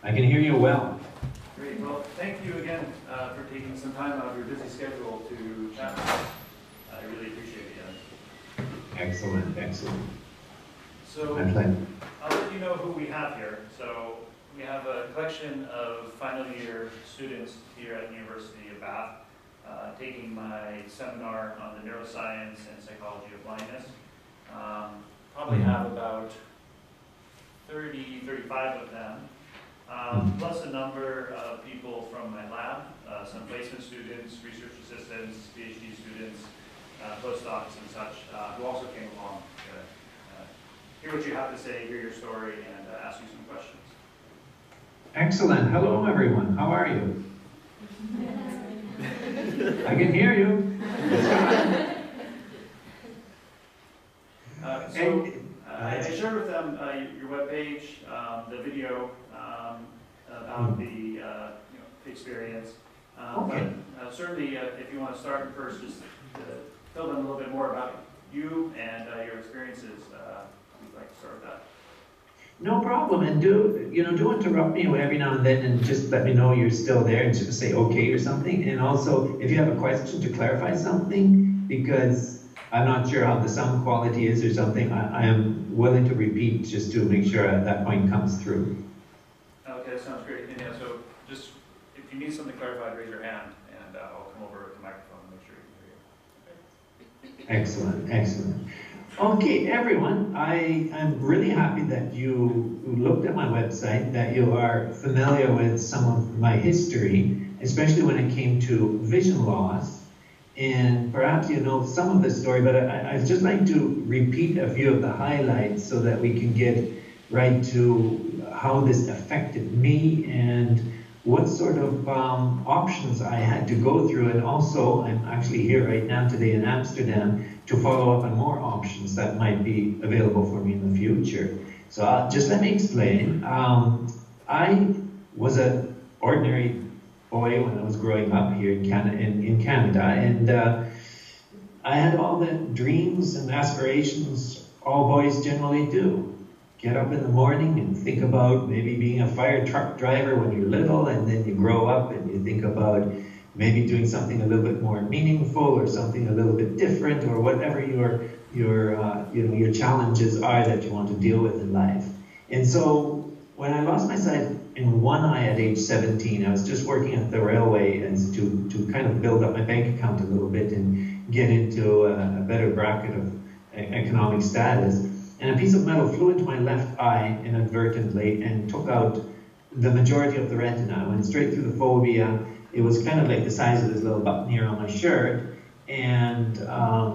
I can hear you well. Great. Well, thank you again for taking some time out of your busy schedule to chat with us. I really appreciate it, Ian. Excellent, excellent. So I'll let you know who we have here. So we have a collection of final year students here at the University of Bath taking my seminar on the neuroscience and psychology of blindness. Probably have about 30, 35 of them. Plus a number of people from my lab, some placement students, research assistants, PhD students, postdocs and such, who also came along to hear what you have to say, hear your story, and ask you some questions. Excellent. Hello, everyone. How are you? I can hear you. I shared with them your webpage, the video about the experience. Okay. But certainly, if you want to start first, just tell them a little bit more about you and your experiences. We'd like to start with that. No problem. And do interrupt me every now and then and just let me know you're still there and just say okay or something. And also, if you have a question to clarify something, because I'm not sure how the sound quality is or something, I am willing to repeat just to make sure that point comes through. Okay, that sounds great. And yeah, so just if you need something clarified, raise your hand, and I'll come over to the microphone and make sure you can hear you. Okay. Excellent, excellent. Okay, everyone, I am really happy that you looked at my website, that you are familiar with some of my history, especially when it came to vision loss. And perhaps you know some of the story, but I'd just like to repeat a few of the highlights so that we can get right to how this affected me and what sort of options I had to go through. And also, I'm actually here right now today in Amsterdam to follow up on more options that might be available for me in the future. So just let me explain. I was an ordinary boy when I was growing up here in Canada, and I had all the dreams and aspirations all boys generally do. Get up in the morning and think about maybe being a fire truck driver when you're little, and then you grow up and you think about maybe doing something a little bit more meaningful or something a little bit different, or whatever your challenges are that you want to deal with in life. And so when I lost my sight in one eye at age 17, I was just working at the railway and to kind of build up my bank account a little bit and get into a better bracket of economic status. And a piece of metal flew into my left eye inadvertently and took out the majority of the retina. I went straight through the fovea. It was kind of like the size of this little button here on my shirt. And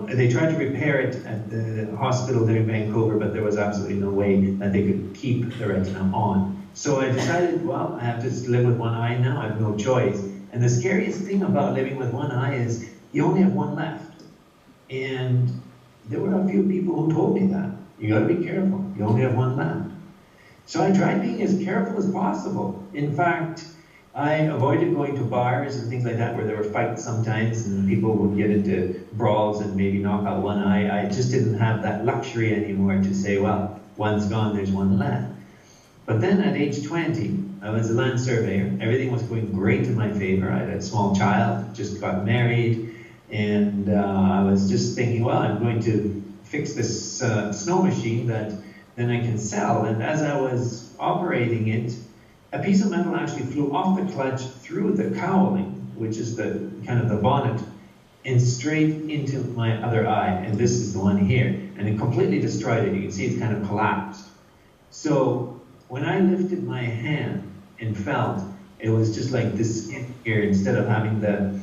they tried to repair it at the hospital there in Vancouver, but there was absolutely no way that they could keep the retina on. So I decided, well, I have to live with one eye now. I have no choice. And the scariest thing about living with one eye is you only have one left. And there were a few people who told me that. You got to be careful. You only have one left. So I tried being as careful as possible. In fact, I avoided going to bars and things like that where there were fights sometimes and people would get into brawls and maybe knock out one eye. I just didn't have that luxury anymore to say, well, one's gone, there's one left. But then at age 20, I was a land surveyor. Everything was going great in my favor. I had a small child, just got married, and I was just thinking, well, I'm going to fix this snow machine that then I can sell. And as I was operating it, a piece of metal actually flew off the clutch through the cowling, which is the kind of the bonnet, and straight into my other eye. And this is the one here. And it completely destroyed it. You can see it's kind of collapsed. So when I lifted my hand and felt, it was just like this skin here, instead of having the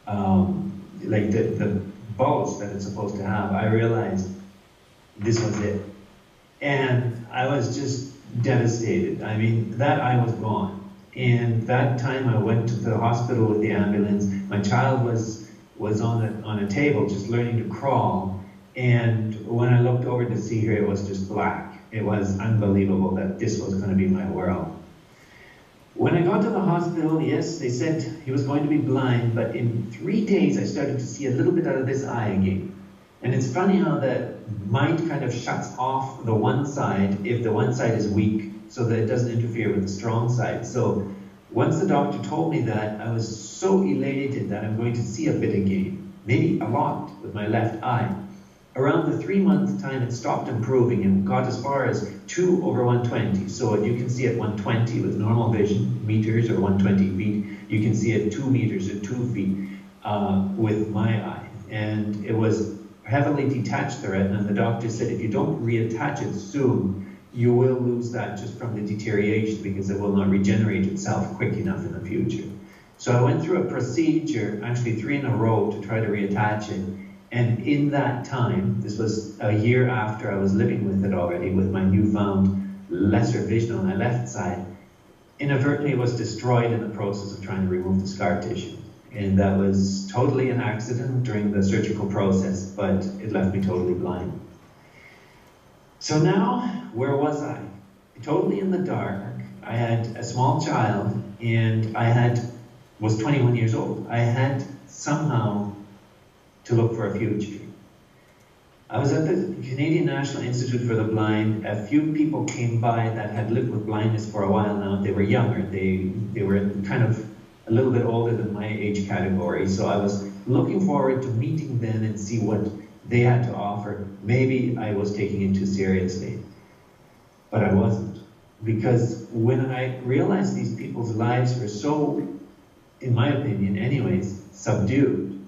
the bulge that it's supposed to have, I realized this was it. And I was just devastated. I mean, that eye was gone. And that time I went to the hospital with the ambulance. My child was on a table just learning to crawl. And when I looked over to see her, it was just black. It was unbelievable that this was going to be my world. When I got to the hospital, yes, they said he was going to be blind, but in 3 days I started to see a little bit out of this eye again. And it's funny how the mind kind of shuts off the one side if the one side is weak so that it doesn't interfere with the strong side. So once the doctor told me that, I was so elated that I'm going to see a bit again, maybe a lot with my left eye. Around the 3-month time, it stopped improving and got as far as 2/120. So you can see at 120 with normal vision, meters, or 120 feet. You can see at 2 meters or 2 feet with my eye. And it was heavily detached, the retina, and the doctor said if you don't reattach it soon, you will lose that just from the deterioration because it will not regenerate itself quick enough in the future. So I went through a procedure, actually 3 in a row, to try to reattach it. And in that time, this was a year after I was living with it already, with my newfound lesser vision on my left side, inadvertently was destroyed in the process of trying to remove the scar tissue. And that was totally an accident during the surgical process, but it left me totally blind. So now, where was I? Totally in the dark. I had a small child, and was 21 years old. I had somehow to look for a future. I was at the Canadian National Institute for the Blind. A few people came by that had lived with blindness for a while now. They were younger. They were kind of a little bit older than my age category. So I was looking forward to meeting them and see what they had to offer. Maybe I was taking it too seriously, but I wasn't. Because when I realized these people's lives were so, in my opinion anyways, subdued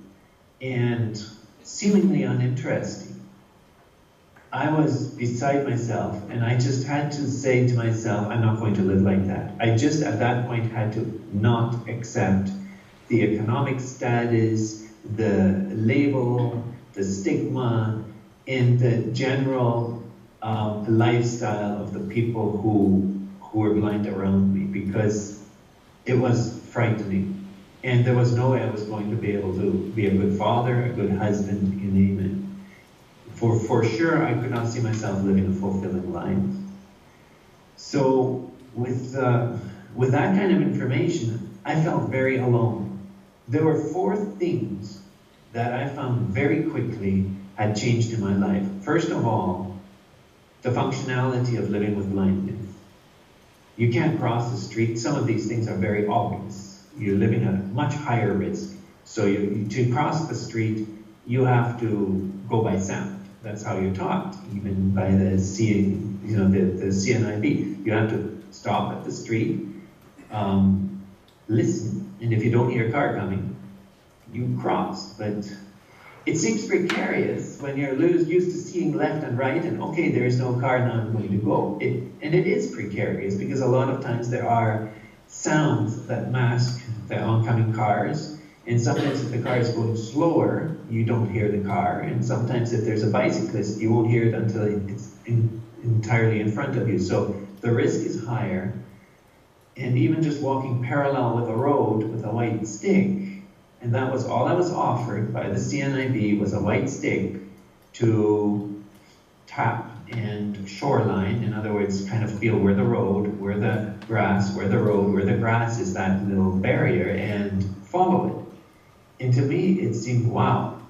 and seemingly uninteresting, I was beside myself, and I just had to say to myself, I'm not going to live like that. I just at that point had to not accept the economic status, the label, the stigma, and the general lifestyle of the people who were blind around me, because it was frightening. And there was no way I was going to be able to be a good father, a good husband, you name it. For sure, I could not see myself living a fulfilling life. So with that kind of information, I felt very alone. There were 4 things that I found very quickly had changed in my life. First of all, the functionality of living with blindness. You can't cross the street. Some of these things are very obvious. You're living at a much higher risk. So to cross the street, you have to go by sound. That's how you're taught, even by the CNIB. You have to stop at the street, listen, and if you don't hear a car coming, you cross. But it seems precarious when you're used to seeing left and right, and okay, there is no car, now I'm going to go. And it is precarious because a lot of times there are sounds that mask the oncoming cars, and sometimes if the car is going slower, you don't hear the car, and sometimes if there's a bicyclist, you won't hear it until it's entirely in front of you. So the risk is higher, and even just walking parallel with a road with a white stick, and that was all I was offered by the CNIB, was a white stick to tap and shoreline. In other words, kind of feel where the road, where the grass, where the road, where the grass is, that little barrier, and follow it. And to me, it seemed, wow.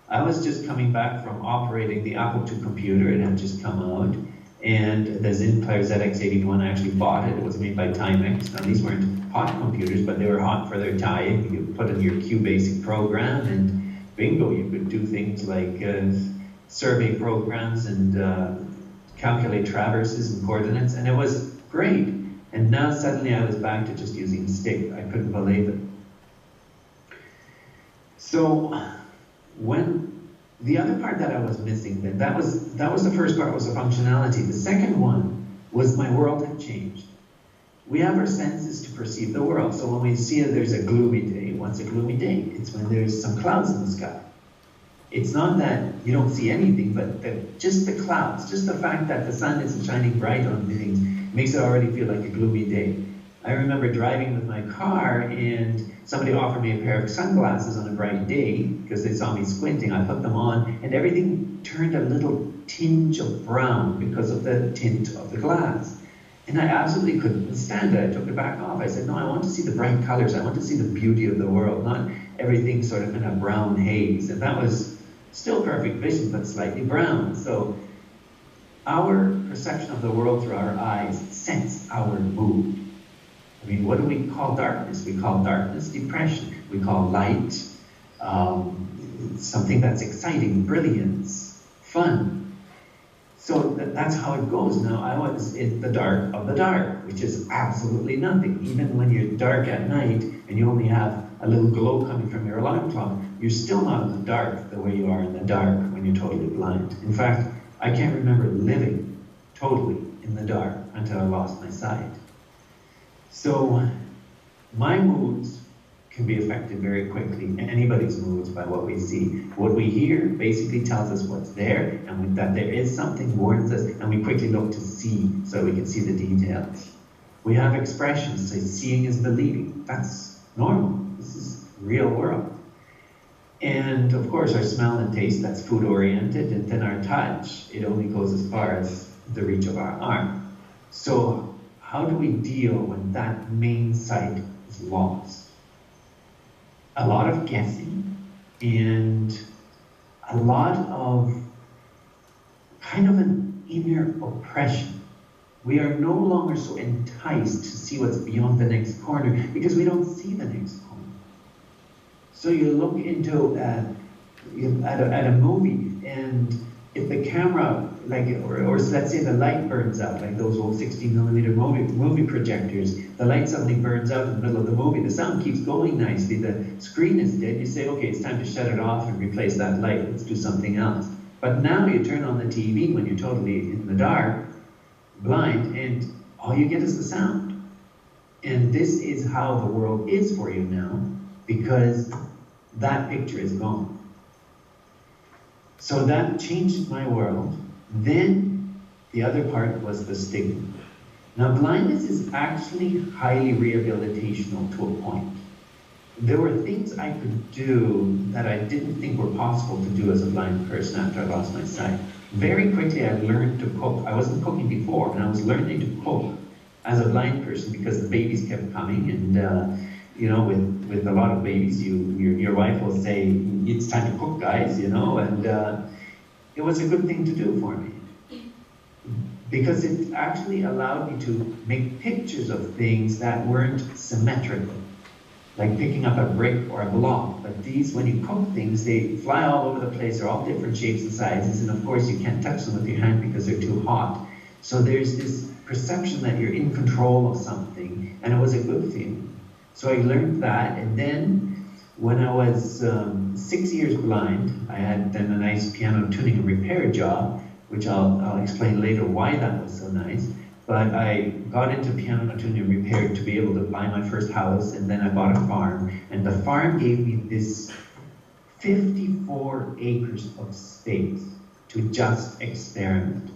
I was just coming back from operating the Apple II computer. It had just come out. And the Zinplayer ZX81, I actually bought it. It was made by Timex. Now, these weren't hot computers, but they were hot for their time. You put in your QBasic program, and bingo, you could do things like survey programs and calculate traverses and coordinates, and it was great. And now suddenly I was back to just using a stick. I couldn't believe it. So when the other part that I was missing, then that was the first part, was the functionality. The second one was my world had changed. We have our senses to perceive the world. So when we see there's a gloomy day, what's a gloomy day? It's when there's some clouds in the sky. It's not that you don't see anything, but just the clouds, just the fact that the sun isn't shining bright on things makes it already feel like a gloomy day. I remember driving with my car, and somebody offered me a pair of sunglasses on a bright day because they saw me squinting. I put them on, and everything turned a little tinge of brown because of the tint of the glass. And I absolutely couldn't stand it. I took it back off. I said, no, I want to see the bright colors. I want to see the beauty of the world, not everything sort of in a brown haze. And that was still perfect vision, but slightly brown. So our perception of the world through our eyes sets our mood. I mean, what do we call darkness? We call darkness depression. We call light something that's exciting, brilliance, fun. So that's how it goes. Now, I was in the dark of the dark, which is absolutely nothing. Even when you're dark at night and you only have a little glow coming from your alarm clock, you're still not in the dark the way you are in the dark when you're totally blind. In fact, I can't remember living totally in the dark until I lost my sight. So my moods can be affected very quickly, anybody's moods, by what we see. What we hear basically tells us what's there, and that there is something warns us, and we quickly look to see so we can see the details. We have expressions, so seeing is believing. That's normal. This is real world. And of course, our smell and taste, that's food oriented, and then our touch, it only goes as far as the reach of our arm. So how do we deal when that main sight is lost? A lot of guessing and a lot of kind of an inner oppression. We are no longer so enticed to see what's beyond the next corner because we don't see the next corner. So you look into at a movie, and if the camera, or let's say the light burns out, like those old 16mm movie projectors, the light suddenly burns out in the middle of the movie. The sound keeps going nicely. The screen is dead. You say, okay, it's time to shut it off and replace that light. Let's do something else. But now you turn on the TV when you're totally in the dark, blind, and all you get is the sound. And this is how the world is for you now, because that picture is gone. So that changed my world. Then the other part was the stigma. Now, blindness is actually highly rehabilitational to a point. There were things I could do that I didn't think were possible to do as a blind person after I lost my sight. Very quickly, I learned to cook. I wasn't cooking before, and I was learning to cook as a blind person because the babies kept coming, and you know, with a lot of babies, your wife will say, it's time to cook, guys, you know, and it was a good thing to do for me. Because it actually allowed me to make pictures of things that weren't symmetrical, like picking up a brick or a block. But these, when you cook things, they fly all over the place. They're all different shapes and sizes, and of course you can't touch them with your hand because they're too hot. So there's this perception that you're in control of something, and it was a good feeling. So I learned that, and then when I was 6 years blind, I had then a nice piano tuning and repair job, which I'll explain later why that was so nice. But I got into piano tuning and repair to be able to buy my first house, and then I bought a farm, and the farm gave me this 54 acres of space to just experiment.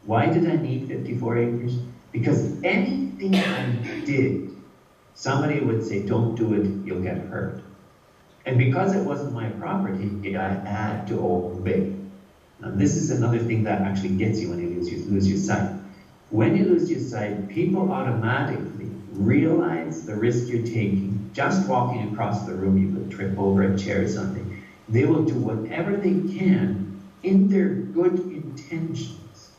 Why did I need 54 acres? Because anything I did, somebody would say, don't do it, you'll get hurt. And because it wasn't my property, I had to obey. Now, this is another thing that actually gets you when you lose your sight. When you lose your sight, people automatically realize the risk you're taking. Just walking across the room, you could trip over a chair or something. They will do whatever they can in their good intentions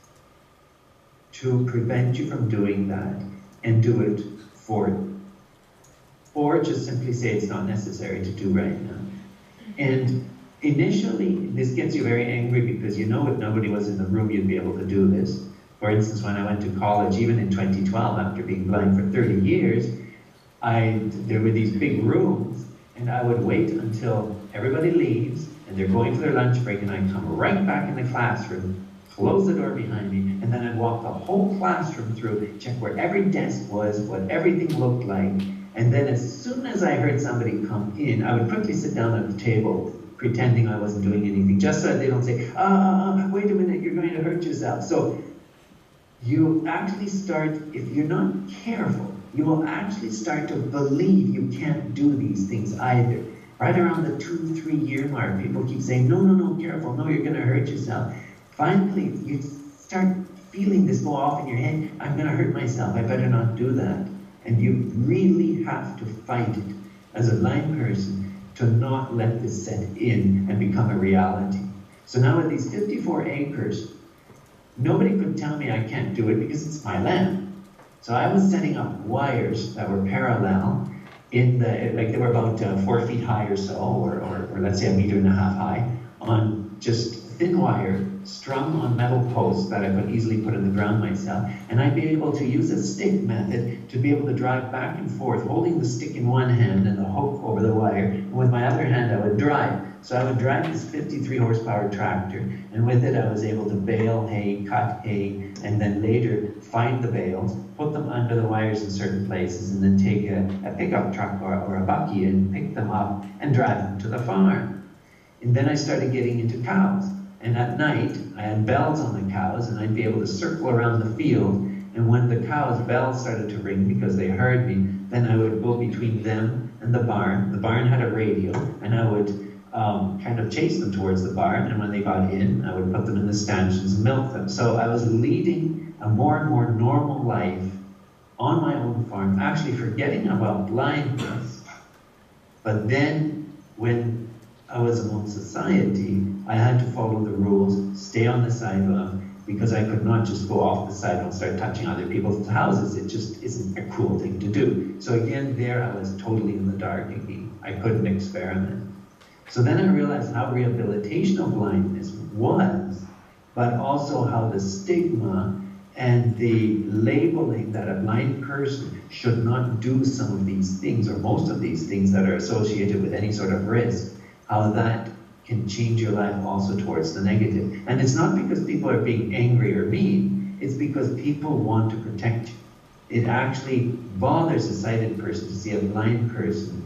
to prevent you from doing that and do it for you. Or just simply say it's not necessary to do right now. And initially, this gets you very angry because you know if nobody was in the room, you'd be able to do this. For instance, when I went to college, even in 2012, after being blind for 30 years, there were these big rooms, and I would wait until everybody leaves, and they're going for their lunch break, and I'd come right back in the classroom, close the door behind me, and then I'd walk the whole classroom through, check where every desk was, what everything looked like, and then as soon as I heard somebody come in, I would quickly sit down at the table, pretending I wasn't doing anything, just so that they don't say, wait a minute, you're going to hurt yourself. So you actually start, if you're not careful, you will actually start to believe you can't do these things either. Right around the 2-3 year mark, people keep saying, no, careful, no, you're going to hurt yourself. Finally, you start feeling this go off in your head, I'm going to hurt myself, I better not do that. And you really have to fight it as a blind person to not let this set in and become a reality. So now with these 54 acres, nobody could tell me I can't do it because it's my land. So I was setting up wires that were parallel in the, like they were about 4 feet high or so, or let's say 1.5 meters high, on just thin wire strung on metal posts that I could easily put in the ground myself. And I'd be able to use a stick method to be able to drive back and forth, holding the stick in one hand and the hook over the wire. And with my other hand, I would drive. So I would drive this 53 horsepower tractor, and with it I was able to bale hay, cut hay, and then later find the bales, put them under the wires in certain places, and then take a pickup truck or a bucky and pick them up and drive them to the farm. And then I started getting into cows. And at night, I had bells on the cows, and I'd be able to circle around the field, and when the cows' bells started to ring because they heard me, then I would go between them and the barn. The barn had a radio, and I would kind of chase them towards the barn, and when they got in, I would put them in the stanchions and milk them. So I was leading a more and more normal life on my own farm, actually forgetting about blindness. But then when I was among society, I had to follow the rules, stay on the sidewalk, because I could not just go off the sidewalk and start touching other people's houses. It just isn't a cool thing to do. So again, there I was totally in the dark again. I couldn't experiment. So then I realized how rehabilitational blindness was, but also how the stigma and the labeling that a blind person should not do some of these things, or most of these things that are associated with any sort of risk, how that can change your life also towards the negative. And it's not because people are being angry or mean, it's because people want to protect you. It actually bothers a sighted person to see a blind person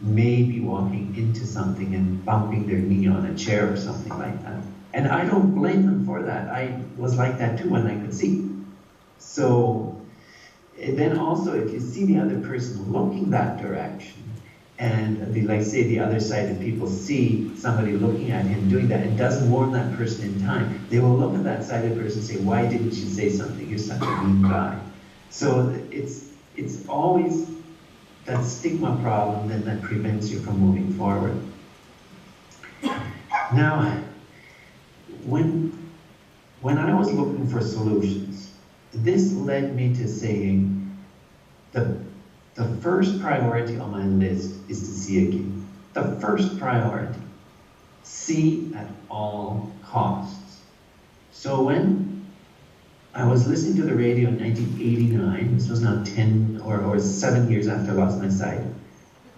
maybe walking into something and bumping their knee on a chair or something like that. And I don't blame them for that. I was like that too when I could see. So then also, if you see the other person looking that direction, and like say the other sighted people see somebody looking at him doing that and doesn't warn that person in time, they will look at that sighted person and say, why didn't you say something? You're such a mean guy. So it's always that stigma problem then that prevents you from moving forward. Now, when I was looking for solutions, this led me to saying the first priority on my list is to see again. The first priority, see at all costs. So when I was listening to the radio in 1989, this was now 10 or 7 years after I lost my sight,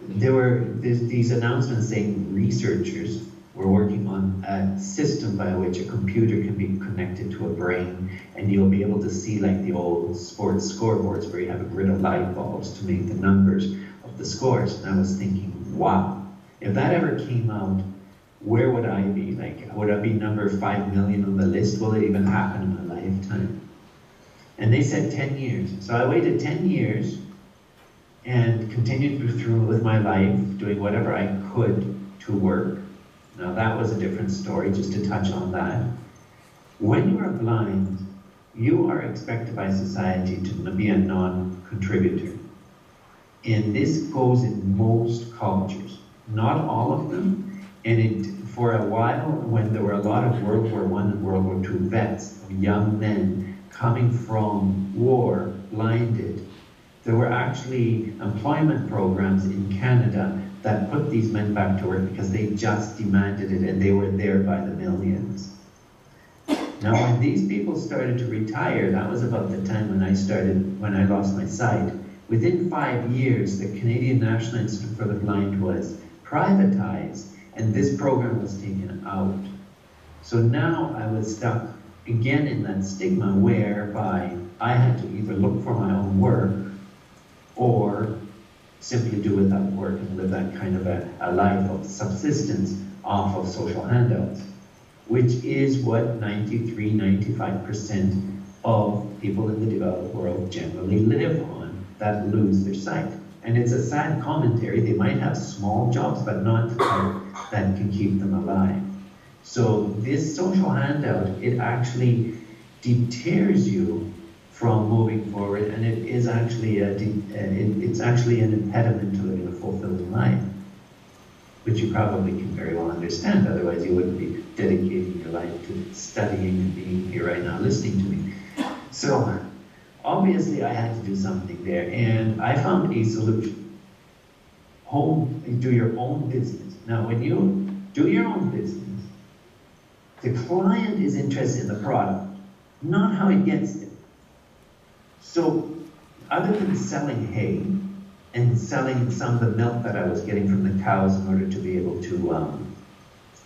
there were these announcements saying researchers were working on a system by which a computer can be connected to a brain, and you'll be able to see like the old sports scoreboards where you have a grid of light bulbs to make the numbers of the scores. And I was thinking, wow, if that ever came out, where would I be? Like, would I be number 5 million on the list? Will it even happen in my lifetime? And they said 10 years. So I waited 10 years and continued through with my life, doing whatever I could to work. Now that was a different story, just to touch on that. When you are blind, you are expected by society to be a non-contributor. And this goes in most cultures, not all of them. And for a while, when there were a lot of World War I and World War II vets, young men coming from war, blinded, there were actually employment programs in Canada that put these men back to work because they just demanded it, and they were there by the millions. Now, when these people started to retire, that was about the time when I lost my sight. Within 5 years, the Canadian National Institute for the Blind was privatized, and this program was taken out. So now I was stuck again in that stigma whereby I had to either look for my own work or simply do without work and live that kind of a life of subsistence off of social handouts, which is what 93–95% of people in the developed world generally live on, that lose their sight. And it's a sad commentary. They might have small jobs, but not that can keep them alive. So this social handout, it actually deters you from moving forward, and it is actually it's actually an impediment to living a fulfilling life, which you probably can very well understand. Otherwise, you wouldn't be dedicating your life to studying and being here right now listening to me. So obviously I had to do something there, and I found a solution. Do your own business. Now, when you do your own business, the client is interested in the product, not how it gets there. So, other than selling hay and selling some of the milk that I was getting from the cows in order to be able to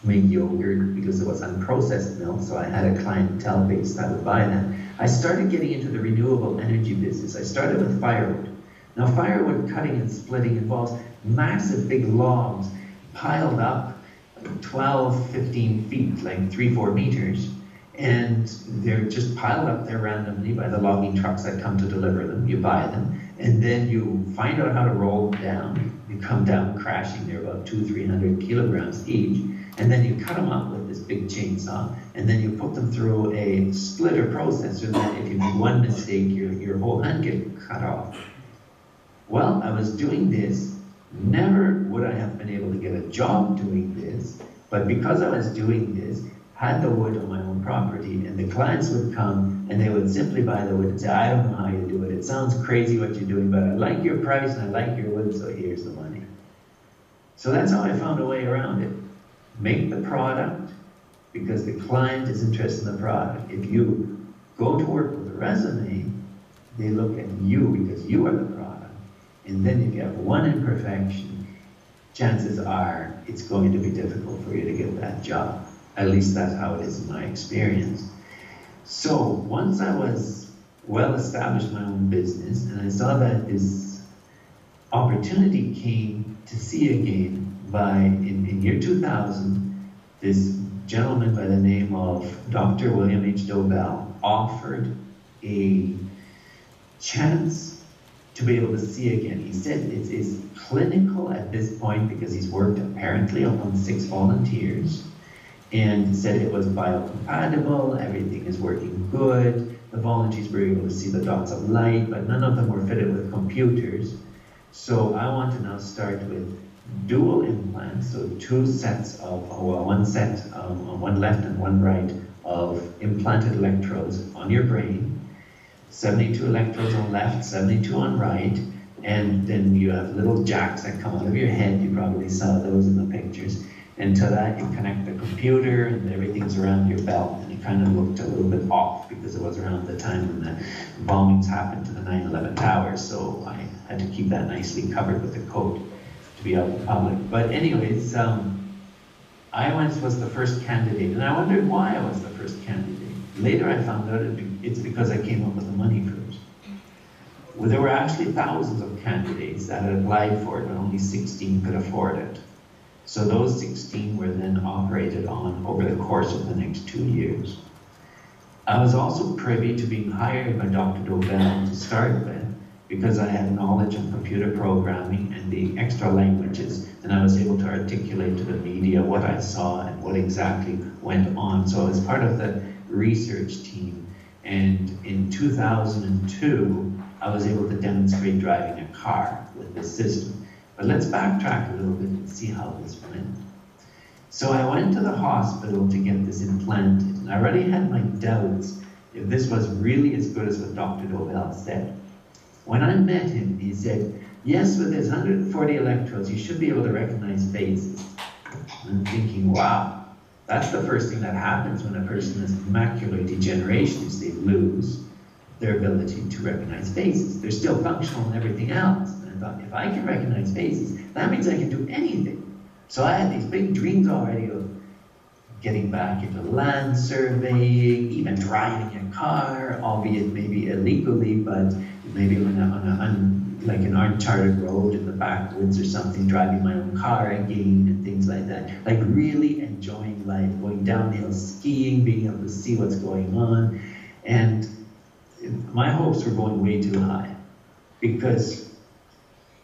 make yogurt, because it was unprocessed milk, so I had a clientele base that would buy that, I started getting into the renewable energy business. I started with firewood. Now, firewood cutting and splitting involves massive big logs piled up 12, 15 feet, like 3-4 meters, and they're just piled up there randomly by the logging trucks that come to deliver them. You buy them, and then you find out how to roll them down. You come down crashing. They're about 200-300 kilograms each, and then you cut them up with this big chainsaw, and then you put them through a splitter processor that if you make one mistake, your whole hand gets cut off. Well, I was doing this. Never would I have been able to get a job doing this, but because I was doing this, had the wood on my own property, and the clients would come and they would simply buy the wood and say, I don't know how you do it. It sounds crazy what you're doing, but I like your price and I like your wood, so here's the money. So that's how I found a way around it. Make the product because the client is interested in the product. If you go to work with a resume, they look at you because you are the product. And then if you have one imperfection, chances are it's going to be difficult for you to get that job. At least that's how it is in my experience. So once I was well established in my own business, and I saw that this opportunity came to see again in year 2000, this gentleman by the name of Dr. William H. Dobelle offered a chance to be able to see again. He said it's clinical at this point because he's worked apparently on 6 volunteers, and said it was biocompatible, everything is working good, the volunteers were able to see the dots of light, but none of them were fitted with computers. So I want to now start with dual implants, so 2 sets of, well, 1 set on one left and 1 right of implanted electrodes on your brain, 72 electrodes on left, 72 on right, and then you have little jacks that come out of your head. You probably saw those in the pictures. And to that you connect the computer and everything's around your belt, and it kind of looked a little bit off because it was around the time when the bombings happened to the 9/11 towers, so I had to keep that nicely covered with a coat to be out in public. But anyways, I was the first candidate, and I wondered why I was the first candidate. Later I found out it's because I came up with the money first. Well, there were actually thousands of candidates that had applied for it, but only 16 could afford it. So those 16 were then operated on over the course of the next 2 years. I was also privy to being hired by Dr. Dobelle to start with because I had knowledge of computer programming and the extra languages, and I was able to articulate to the media what I saw and what exactly went on. So I was part of the research team, and in 2002, I was able to demonstrate driving a car with this system. But let's backtrack a little bit and see how this went. So I went to the hospital to get this implanted, and I already had my doubts if this was really as good as what Dr. Dobelle said. When I met him, he said, yes, with his 140 electrodes, you should be able to recognize faces. I'm thinking, wow, that's the first thing that happens when a person has macular degeneration, is they lose their ability to recognize faces. They're still functional and everything else. And I thought, if I can recognize faces, that means I can do anything. So I had these big dreams already of getting back into land surveying, even driving a car, albeit maybe illegally, but maybe on like an uncharted road in the backwoods or something, driving my own car again and things like that. Like really enjoying life, going downhill skiing, being able to see what's going on. And my hopes were going way too high, because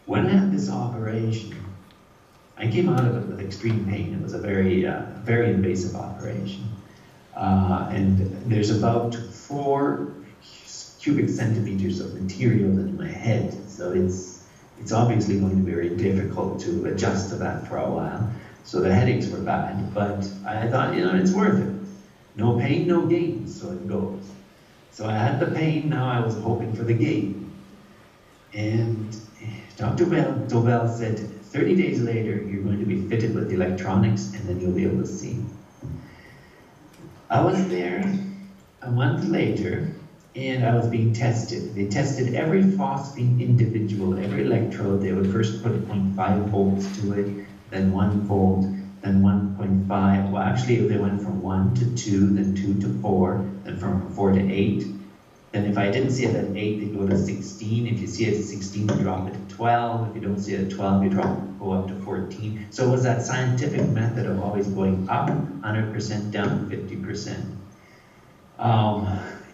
when I had this operation, I came out of it with extreme pain. It was a very invasive operation. And there's about 4 cubic centimeters of material in my head. So it's obviously going to be very difficult to adjust to that for a while. So the headaches were bad, but I thought, it's worth it. No pain, no gain, so it goes. So I had the pain, now I was hoping for the gain. And Dr. Dobelle said, 30 days later, you're going to be fitted with electronics and then you'll be able to see. I was there a month later and I was being tested. They tested every phosphine individual, every electrode. They would first put 0.5 volts to it, then 1 volt, then 1.5. Well, actually, they went from 1 to 2, then 2 to 4, then from 4 to 8. Then if I didn't see it at 8, they go to 16. If you see it at 16, you drop it to 12. If you don't see it at 12, you go up to 14. So it was that scientific method of always going up 100%, down 50%.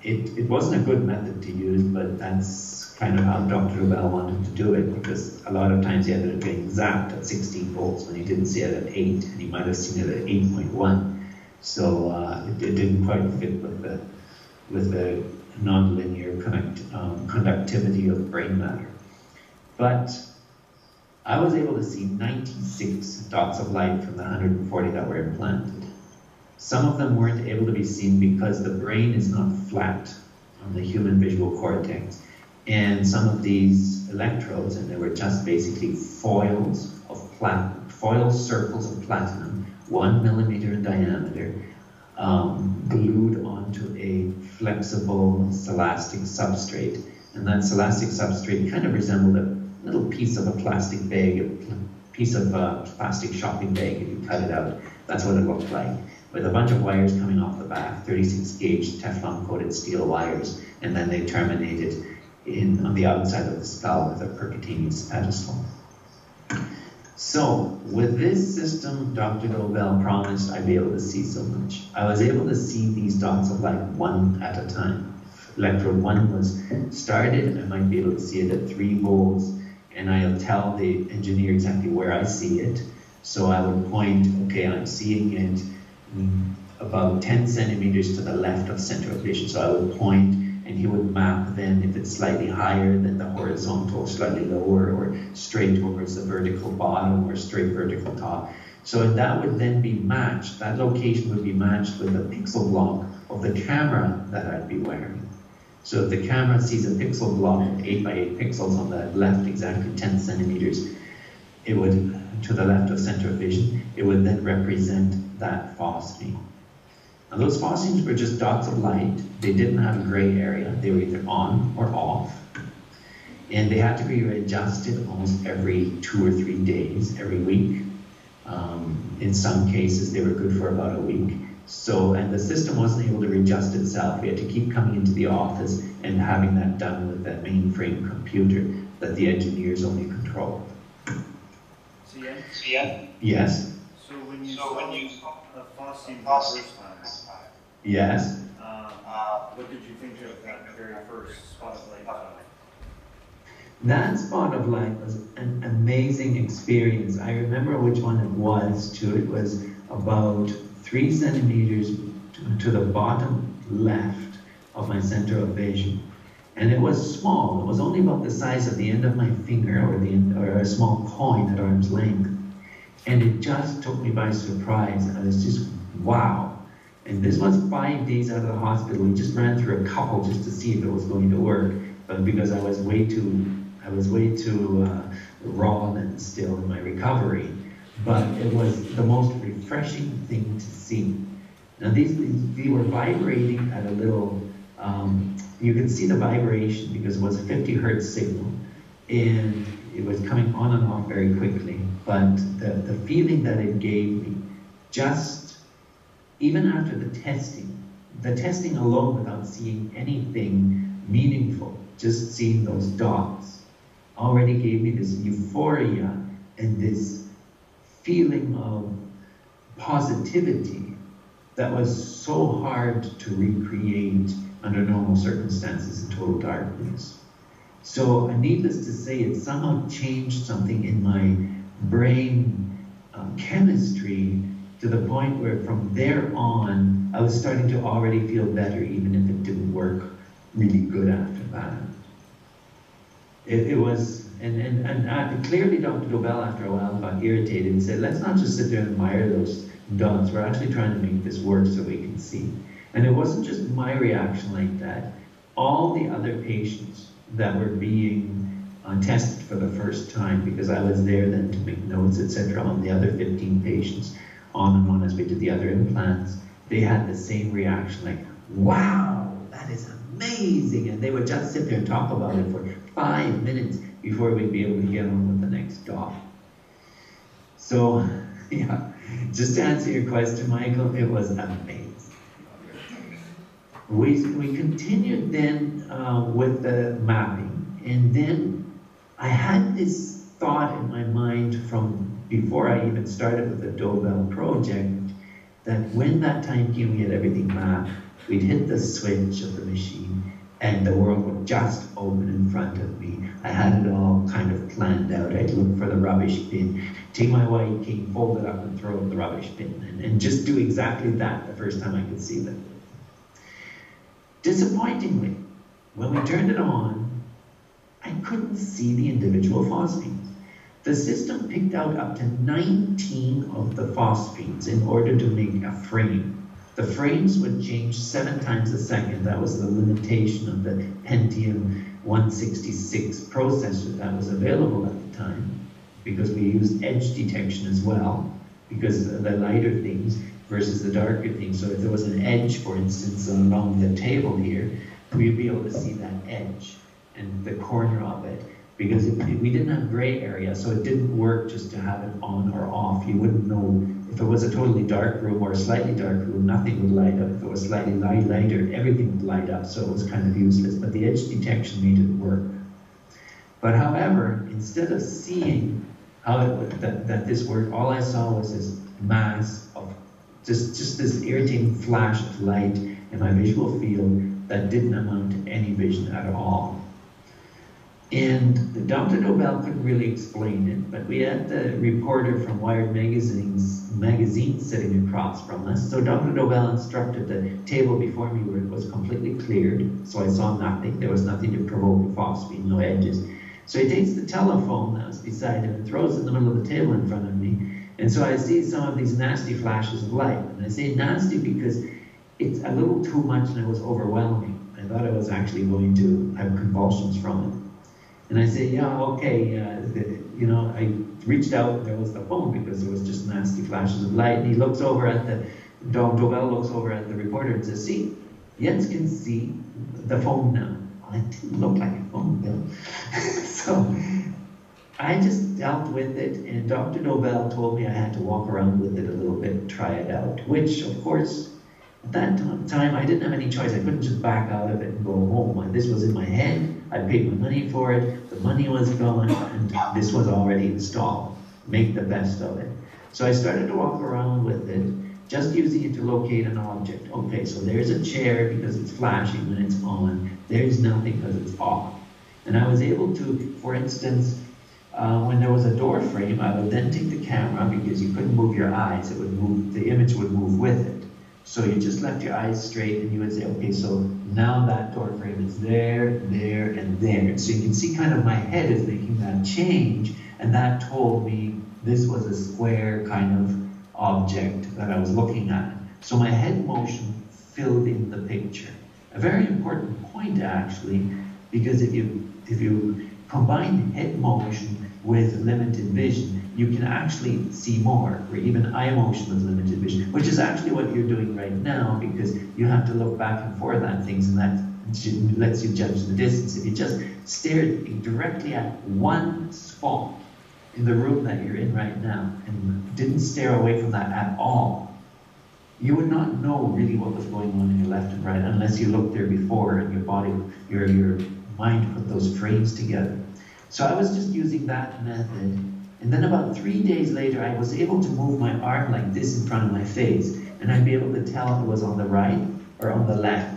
It wasn't a good method to use, but that's kind of how Dr. Dobelle wanted to do it, because a lot of times he ended up getting zapped at 16 volts when he didn't see it at 8, and he might have seen it at 8.1. So it didn't quite fit with the nonlinear conductivity of brain matter. But I was able to see 96 dots of light from the 140 that were implanted. Some of them weren't able to be seen because the brain is not flat on the human visual cortex. And some of these electrodes, and they were just basically foil circles of platinum, 1 millimeter in diameter, glued onto a flexible celastic substrate. And that celastic substrate kind of resembled a little piece of a plastic bag, a piece of a plastic shopping bag if you cut it out. That's what it looked like, with a bunch of wires coming off the back, 36 gauge Teflon coated steel wires, and then they terminated on the outside of the skull with a percutaneous pedestal. So with this system, Dr. Dobelle promised I'd be able to see so much. I was able to see these dots of light one at a time. If electrode 1 was started, I might be able to see it at 3 volts, and I'll tell the engineer exactly where I see it. So I would point, okay, I'm seeing it about 10 centimeters to the left of center of vision. So I would point, and he would map then if it's slightly higher than the horizontal, slightly lower, or straight towards the vertical bottom, or straight vertical top. So that would then be matched, that location would be matched with the pixel block of the camera that I'd be wearing. So if the camera sees a pixel block of 8 by 8 pixels on the left, exactly 10 centimeters, it would, to the left of center of vision, it would then represent that phosphene. Now those phosphines were just dots of light. They didn't have a gray area. They were either on or off. And they had to be readjusted almost every 2 or 3 days, every week. In some cases, they were good for about a week. So, and the system wasn't able to readjust itself. We had to keep coming into the office and having that done with that mainframe computer that the engineers only controlled. Yes? So when you saw a phosphine for the first time, yes? What did you think of that very first spot of light? That spot of light was an amazing experience. I remember which one it was too. It was about 3 centimeters to the bottom left of my center of vision. And it was small. It was only about the size of the end of my finger, or a small coin at arm's length. And it just took me by surprise. I was just, wow. And this was 5 days out of the hospital. We just ran through a couple just to see if it was going to work. But because I was way too raw and still in my recovery. But it was the most refreshing thing to see. Now these were vibrating at a little, you could see the vibration because it was a 50 hertz signal. And it was coming on and off very quickly. But the feeling that it gave me, just even after the testing alone without seeing anything meaningful, just seeing those dots, already gave me this euphoria and this feeling of positivity that was so hard to recreate under normal circumstances in total darkness. So needless to say, it somehow changed something in my brain chemistry to the point where from there on, I was starting to already feel better, even if it didn't work really good after that. It was, and clearly Dr. Dobelle after a while got irritated and said, let's not just sit there and admire those dots. We're actually trying to make this work so we can see. And it wasn't just my reaction like that. all the other patients that were being tested for the first time, because I was there then to make notes, etc., on the other 15 patients, on and on as we did the other implants, they had the same reaction, like, wow, that is amazing, and they would just sit there and talk about it for 5 minutes before we'd be able to get on with the next dot. So, yeah, just to answer your question, Michael, it was amazing. We continued then with the mapping, and then I had this thought in my mind from before I even started with the Dobelle project, that when that time came, we had everything mapped, we'd hit the switch of the machine, and the world would just open in front of me. I had it all kind of planned out. I'd look for the rubbish bin, take my white cane, fold it up, and throw it in the rubbish bin, and just do exactly that the first time I could see them. Disappointingly, when we turned it on, I couldn't see the individual phosphenes. The system picked out up to 19 of the phosphenes in order to make a frame. The frames would change 7 times a second. That was the limitation of the Pentium 166 processor that was available at the time, because we used edge detection as well, because the lighter things versus the darker things. So if there was an edge, for instance, along the table here, we'd be able to see that edge and the corner of it, because we didn't have gray area, so it didn't work just to have it on or off. You wouldn't know if it was a totally dark room or a slightly dark room, nothing would light up. If it was slightly lighter, everything would light up, so it was kind of useless. But the edge detection made it work. But however, instead of seeing how it would, that this worked, all I saw was this mass of just this irritating flash of light in my visual field that didn't amount to any vision at all. And Dr. Dobelle couldn't really explain it, but we had the reporter from Wired magazine sitting across from us. So Dr. Dobelle instructed the table before me where it was completely cleared, so I saw nothing. There was nothing to provoke a phosphene, no edges. So he takes the telephone that was beside him and throws it in the middle of the table in front of me. And so I see some of these nasty flashes of light. And I say nasty because it's a little too much and it was overwhelming. I thought I was actually going to have convulsions from it. And I say, yeah, okay, you know, I reached out, and there was the phone because there was just nasty flashes of light. And he looks over at Dobelle looks over at the reporter and says, see, Jens can see the phone now. Well, it didn't look like a phone, Bill. So I just dealt with it, and Dr. Dobelle told me I had to walk around with it a little bit and try it out, which, of course, at that time, I didn't have any choice. I couldn't just back out of it and go home. This was in my head. I paid my money for it. The money was gone, and this was already installed. Make the best of it. So I started to walk around with it, just using it to locate an object. Okay, so there's a chair because it's flashing when it's on. There's nothing because it's off. And I was able to, for instance, when there was a door frame, I would then take the camera, because you couldn't move your eyes. It would move, the image would move with it. So you just left your eyes straight, and you would say, okay, so now that door frame is there, there, and there. So you can see kind of my head is making that change, and that told me this was a square kind of object that I was looking at. So my head motion filled in the picture. A very important point, actually, because if you combine head motion with limited vision, you can actually see more, or even eye motion with limited vision, which is actually what you're doing right now, because you have to look back and forth at things, and that lets you judge the distance. If you just stared directly at one spot in the room that you're in right now, and didn't stare away from that at all, you would not know really what was going on in your left and right, unless you looked there before, and your body, your mind put those frames together. So I was just using that method. And then about 3 days later, I was able to move my arm like this in front of my face, and I'd be able to tell if it was on the right or on the left.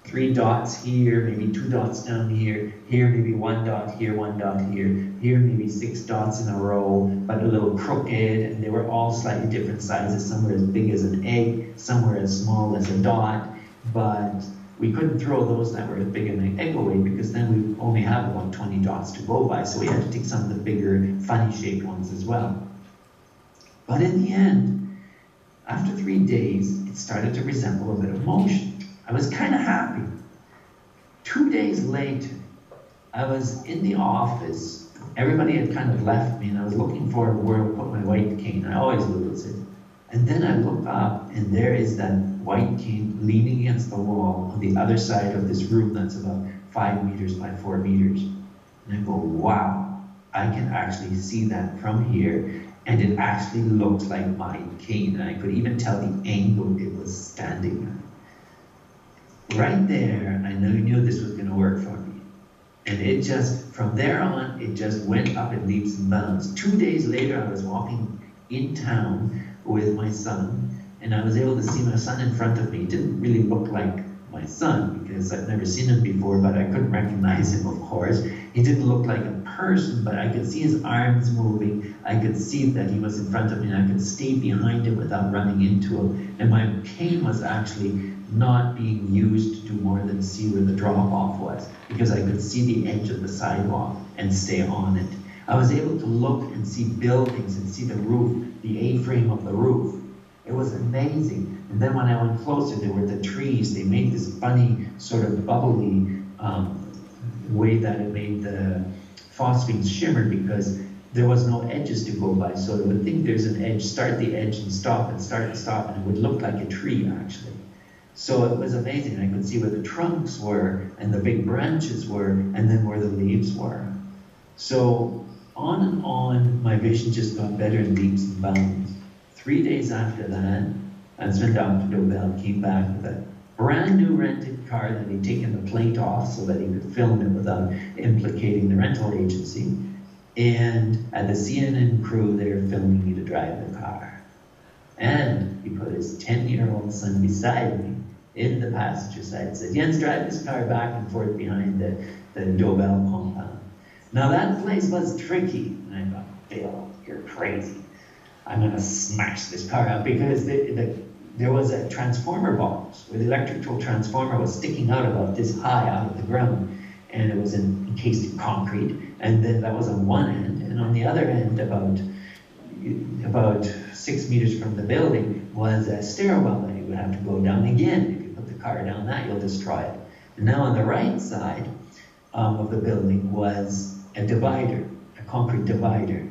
3 dots here, maybe 2 dots down here, here maybe 1 dot here, 1 dot here, here maybe 6 dots in a row, but a little crooked, and they were all slightly different sizes. Some were as big as an egg, some were as small as a dot, but we couldn't throw those that were as big as an egg away, because then we only have about 20 dots to go by, so we had to take some of the bigger, funny-shaped ones as well. But in the end, after 3 days, it started to resemble a bit of motion. I was kind of happy. 2 days later, I was in the office. Everybody had kind of left me, and I was looking for where to put my white cane. I always lose it. And then I look up, and there is that white cane leaning against the wall on the other side of this room that's about 5 meters by 4 meters. And I go, wow, I can actually see that from here, and it actually looks like my cane, and I could even tell the angle it was standing at. Right there, I knew this was going to work for me. And it just, from there on, it just went up in leaps and bounds. 2 days later, I was walking in town with my son, and I was able to see my son in front of me. He didn't really look like my son, because I've never seen him before, but I couldn't recognize him, of course. He didn't look like a person, but I could see his arms moving. I could see that he was in front of me, and I could stay behind him without running into him. And my cane was actually not being used to do more than see where the drop-off was, because I could see the edge of the sidewalk and stay on it. I was able to look and see buildings and see the roof, the A-frame of the roof. It was amazing. And then when I went closer, there were the trees. They made this funny, sort of bubbly way that it made the phosphenes shimmer, because there was no edges to go by. So it would think there's an edge, start the edge and stop, and start and stop, and it would look like a tree, actually. So it was amazing. I could see where the trunks were, and the big branches were, and then where the leaves were. So on and on, my vision just got better in leaps and bounds. 3 days after that, that's when Dr. Dobelle came back with a brand new rented car that he'd taken the plate off so that he could film it without implicating the rental agency. And at the CNN crew, they were filming me to drive the car. And he put his 10-year-old son beside me in the passenger side and said, Jens, drive this car back and forth behind the Dobelle compound. Now that place was tricky. And I thought, Bill, you're crazy. I'm going to smash this car up, because there was a transformer box where the electrical transformer was sticking out about this high out of the ground, and it was encased in concrete, and then that was on one end, and on the other end, about 6 meters from the building, was a stairwell that you would have to go down again. If you put the car down that, you'll destroy it. And now on the right side of the building was a divider, a concrete divider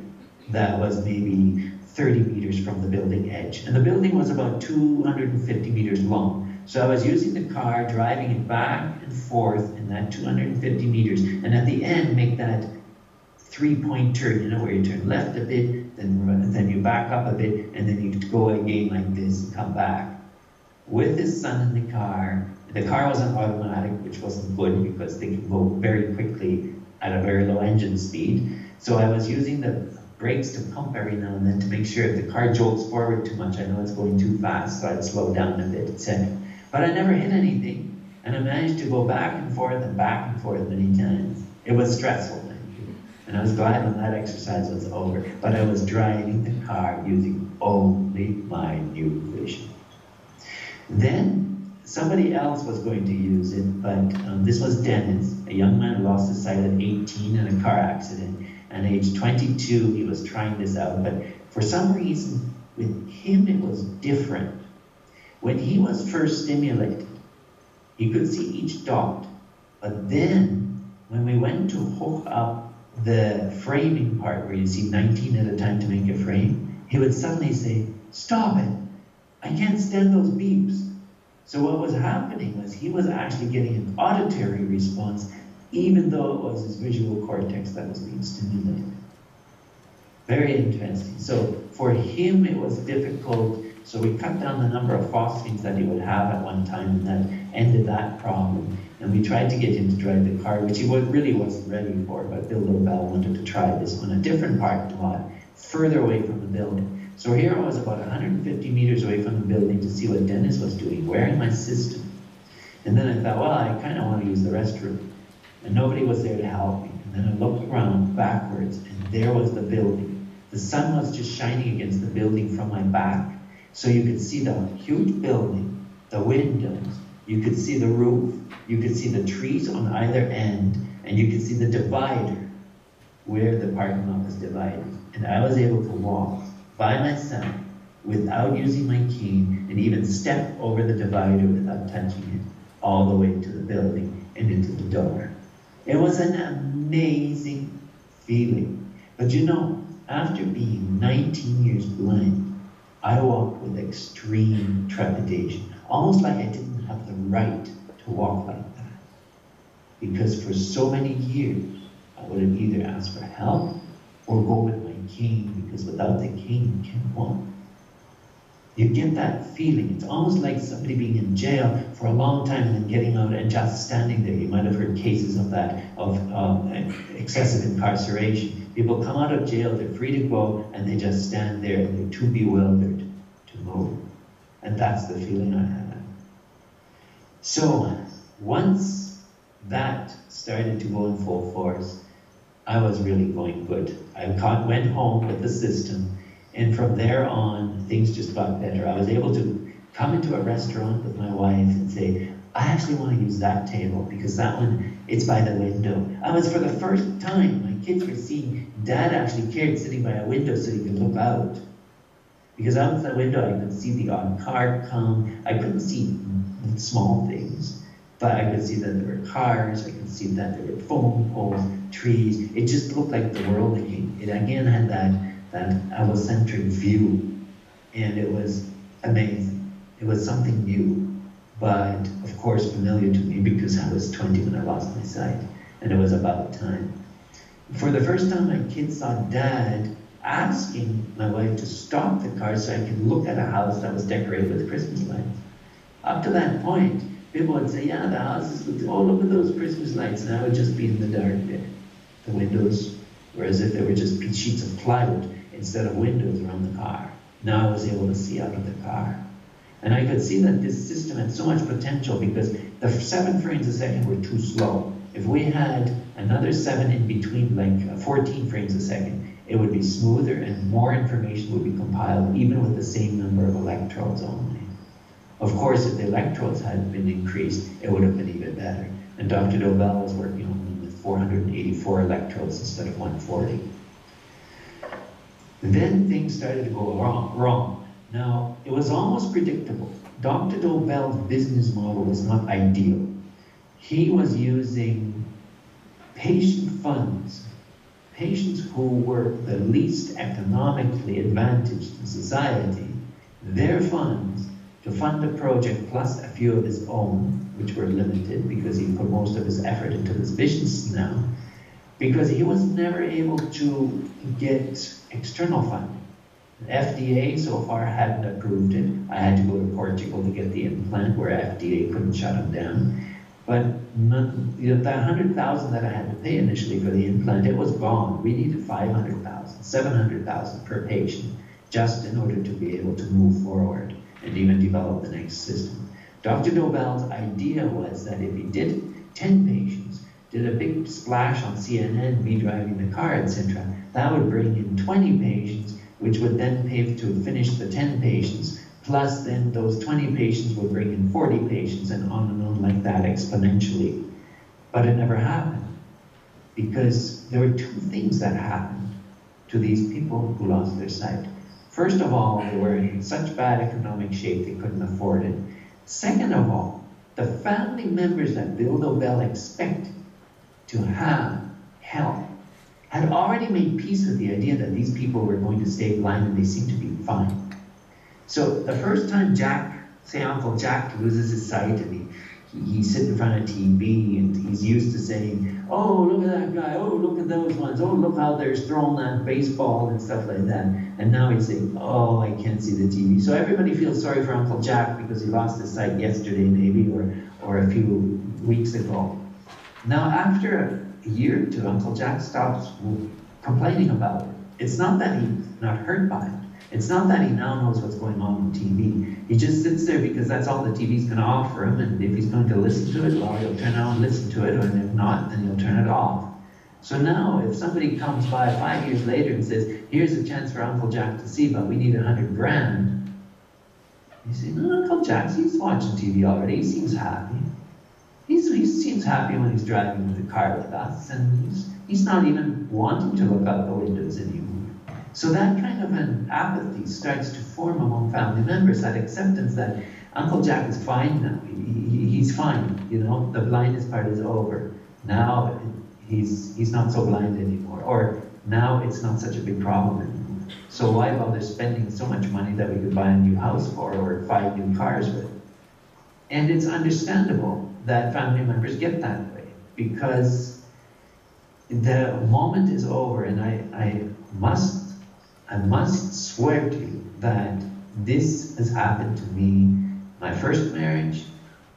that was maybe 30 meters from the building edge. And the building was about 250 meters long. So I was using the car, driving it back and forth in that 250 meters. And at the end, make that 3-point turn, you know, where you turn left a bit, then you back up a bit, and then you go again like this and come back. With his son in the car was an automatic, which wasn't good because they can go very quickly at a very low engine speed. So I was using the brakes to pump every now and then to make sure if the car jolts forward too much, I know it's going too fast, so I'd slow down a bit, etc. But I never hit anything, and I managed to go back and forth many times. It was stressful, and I was glad when that exercise was over, but I was driving the car using only my new vision. Then somebody else was going to use it, but this was Dennis, a young man who lost his sight at 18 in a car accident. And age 22, he was trying this out, but for some reason, with him, it was different. When he was first stimulated, he could see each dot, but then, when we went to hook up the framing part, where you see 19 at a time to make a frame, he would suddenly say, stop it, I can't stand those beeps. So what was happening was he was actually getting an auditory response, even though it was his visual cortex that was being stimulated. Very interesting. So for him, it was difficult. So we cut down the number of phosphenes that he would have at one time, and that ended that problem. And we tried to get him to drive the car, which he really wasn't ready for, but Bill Dobelle wanted to try this on a different parking lot, further away from the building. So here I was about 150 meters away from the building to see what Dennis was doing, wearing my system. And then I thought, well, I kind of want to use the restroom. And nobody was there to help me. And then I looked around backwards, and there was the building. The sun was just shining against the building from my back. So you could see the huge building, the windows, you could see the roof, you could see the trees on either end, and you could see the divider where the parking lot was divided. And I was able to walk by myself without using my cane and even step over the divider without touching it all the way to the building. and into the door. It was an amazing feeling. But you know, after being 19 years blind, I walked with extreme trepidation, almost like I didn't have the right to walk like that. Because for so many years, I would have either asked for help or go with my cane, because without the cane, you can't walk. You get that feeling. It's almost like somebody being in jail for a long time and then getting out and just standing there. You might have heard cases of that, of excessive incarceration. People come out of jail, they're free to go, and they just stand there and they're too bewildered to move. And that's the feeling I had. So once that started to go in full force, I was really going good. I went home with the system, and from there on, things just got better. I was able to come into a restaurant with my wife and say, I actually want to use that table because that one, it's by the window. I was, for the first time, my kids were seeing Dad actually cared sitting by a window so he could look out. Because out the window, I could see the odd car come. I couldn't see small things, but I could see that there were cars. I could see that there were phone poles, trees. It just looked like the world again. It again had that allocentric view, and it was amazing. It was something new, but of course familiar to me because I was 20 when I lost my sight, and it was about time. For the first time, my kids saw Dad asking my wife to stop the car so I could look at a house that was decorated with Christmas lights. Up to that point, people would say, yeah, the houses look, oh, look at those Christmas lights, and I would just be in the dark there. The windows were as if they were just sheets of plywood instead of windows around the car. Now I was able to see out of the car. And I could see that this system had so much potential because the 7 frames a second were too slow. If we had another 7 in between, like 14 frames a second, it would be smoother and more information would be compiled, even with the same number of electrodes only. Of course, if the electrodes had been increased, it would have been even better. And Dr. Dobelle was working on with 484 electrodes instead of 140. Then things started to go wrong. Now, it was almost predictable. Dr. Dobelle's business model was not ideal. He was using patient funds, patients who were the least economically advantaged in society, their funds to fund a project plus a few of his own, which were limited because he put most of his effort into this business now, because he was never able to get external funding. The FDA so far hadn't approved it. I had to go to Portugal to get the implant where FDA couldn't shut him down. But that $100,000 that I had to pay initially for the implant, it was gone. We needed $500,000, $700,000 per patient just in order to be able to move forward and even develop the next system. Dr. Dobelle's idea was that if he did 10 patients, did a big splash on CNN, me driving the car, etc., that would bring in 20 patients, which would then pay to finish the 10 patients, plus then those 20 patients would bring in 40 patients, and on like that exponentially. But it never happened, because there were 2 things that happened to these people who lost their sight. First of all, they were in such bad economic shape they couldn't afford it. Second of all, the family members that Bill Dobelle expected to have help had already made peace with the idea that these people were going to stay blind, and they seemed to be fine. So the first time say Uncle Jack loses his sight and he's sitting in front of TV and he's used to saying, oh, look at that guy, oh, look at those ones, oh, look how they're throwing that baseball and stuff like that. And now he's saying, oh, I can't see the TV. So everybody feels sorry for Uncle Jack because he lost his sight yesterday maybe, or a few weeks ago. Now after a year or 2, Uncle Jack stops complaining about it. It's not that he's not hurt by it. It's not that he now knows what's going on on TV. He just sits there because that's all the TV's going to offer him, and if he's going to listen to it, well, he'll turn on and listen to it, and if not, then he'll turn it off. So now, if somebody comes by 5 years later and says, here's a chance for Uncle Jack to see, but we need 100 grand, you say, no, Uncle Jack, he's watching TV already, he seems happy. He seems happy when he's driving the car with us, and he's not even wanting to look out the windows anymore. So that kind of an apathy starts to form among family members, that acceptance that Uncle Jack is fine now. He's fine, you know, the blindness part is over. Now he's not so blind anymore, or now it's not such a big problem anymore. So why bother spending so much money that we could buy a new house for, or 5 new cars with? And it's understandable that family members get that way, because the moment is over, and I must swear to you that this has happened to me, my first marriage,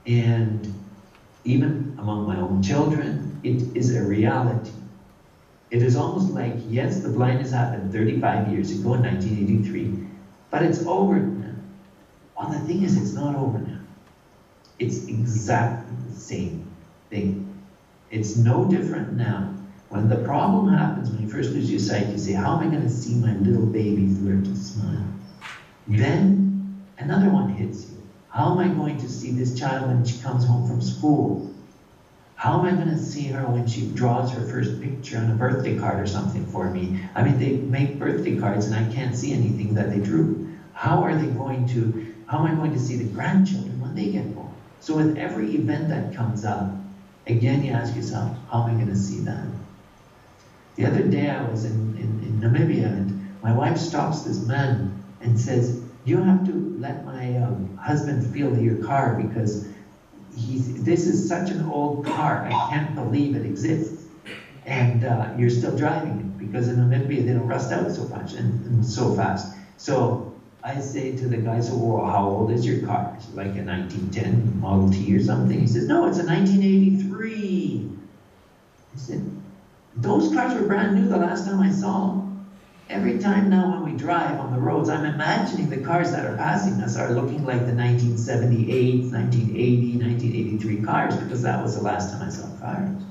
and even among my own children. It is a reality. It is almost like, yes, the blindness happened 35 years ago in 1983, but it's over now. Well, the thing is, it's not over now. It's exactly the same thing. It's no different now. When the problem happens, when you first lose your sight, you say, how am I going to see my little baby's learn to smile? Then another one hits you. How am I going to see this child when she comes home from school? How am I going to see her when she draws her first picture on a birthday card or something for me? I mean, they make birthday cards and I can't see anything that they drew. How am I going to see the grandchildren when they get born? So with every event that comes up, again, you ask yourself, how am I going to see that? The other day I was in Namibia, and my wife stops this man and says, you have to let my husband feel your car, because this is such an old car, I can't believe it exists. And you're still driving it, because in Namibia they don't rust out so much and so fast. So I say to the guy, so well, how old is your car? Is it like a 1910 Model T or something? He says, no, it's a 1983. I said, those cars were brand new the last time I saw them. Every time now when we drive on the roads, I'm imagining the cars that are passing us are looking like the 1978, 1980, 1983 cars, because that was the last time I saw cars.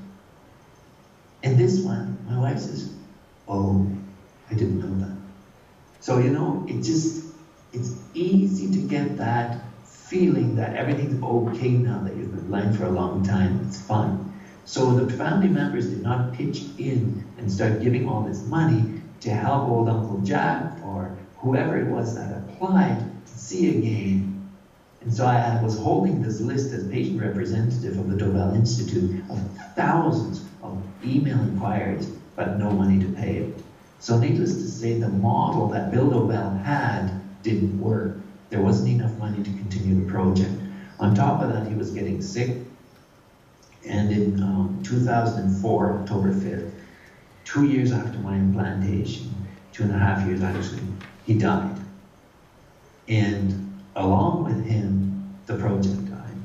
And this one, my wife says, oh, I didn't know that. So, you know, it's easy to get that feeling that everything's okay now that you've been blind for a long time, it's fine. So the family members did not pitch in and start giving all this money to help old Uncle Jack or whoever it was that applied to see again. And so I was holding this list as patient representative of the Dobelle Institute of thousands of email inquiries, but no money to pay it. So needless to say, the model that Bill Dobelle had didn't work. There wasn't enough money to continue the project. On top of that, he was getting sick. And in 2004, October 5th, 2 years after my implantation, 2.5 years actually, he died. And along with him, the project died.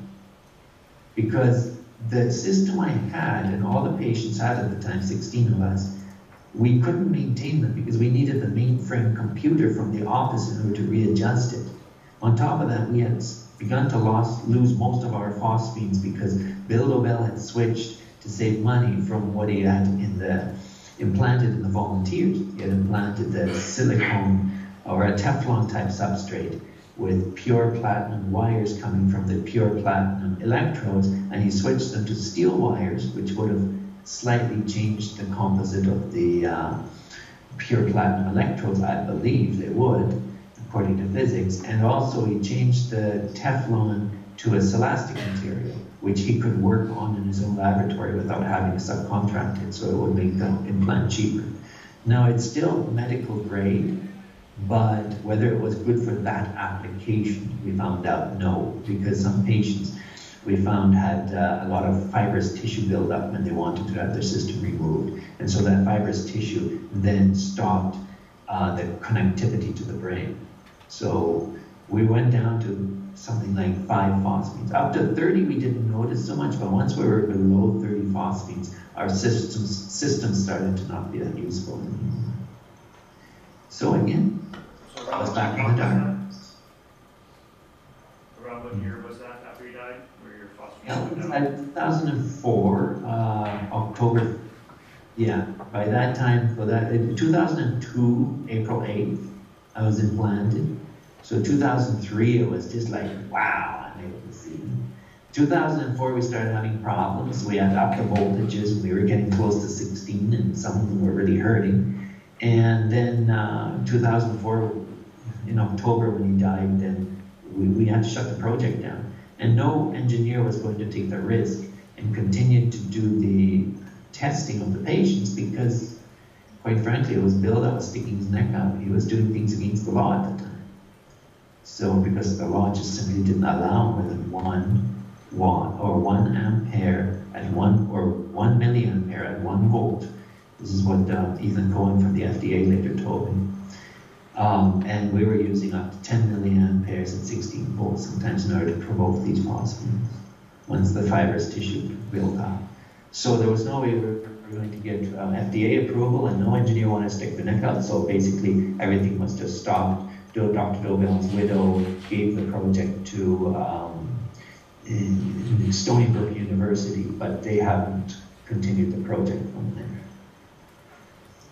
Because the system I had, and all the patients had at the time, 16 of us, we couldn't maintain them because we needed the mainframe computer from the office in order to readjust it. On top of that, we had begun to lose most of our phosphenes because Bill Dobelle had switched to save money from what he had implanted in the volunteers. He had implanted the silicone or a Teflon type substrate with pure platinum wires coming from the pure platinum electrodes, and he switched them to steel wires, which would have slightly changed the composite of the pure platinum electrodes. I believe they would, according to physics. And also he changed the Teflon to a celastic material, which he could work on in his own laboratory without having to subcontract it, so it would make the implant cheaper. Now, it's still medical grade, but whether it was good for that application, we found out no, because some patients we found had a lot of fibrous tissue buildup when they wanted to have their system removed. And so that fibrous tissue then stopped the connectivity to the brain. So we went down to something like 5 phosphines. Up to 30 we didn't notice so much, but once we were below 30 phosphines, our systems started to not be that useful anymore. So again, I was back in the dark. Around what year was that after you died? Where your phosphines Yeah, went it was down? like 2004, October. Yeah, by that time, in 2002, April 8th, I was implanted. So 2003, it was just like, wow, I'm able to see. 2004, we started having problems. We had up the voltages. We were getting close to 16, and some of them were really hurting. And then 2004, in October when he died, then we had to shut the project down. And no engineer was going to take the risk and continue to do the testing of the patients because, quite frankly, it was Bill that was sticking his neck out. He was doing things against the law at the time. So because the law just simply didn't allow more than 1 watt or 1 ampere at 1 or 1 milliampere at 1 volt. This is what Ethan Cohen from the FDA later told me. And we were using up to 10 milliamperes at 16 volts sometimes in order to provoke these phosphines once the fibrous tissue built up. So there was no way we were going to get FDA approval, and no engineer wanted to stick their neck out, so basically everything was just stopped. Dr. Dobelle's widow gave the project to Stony Brook University, but they haven't continued the project from there.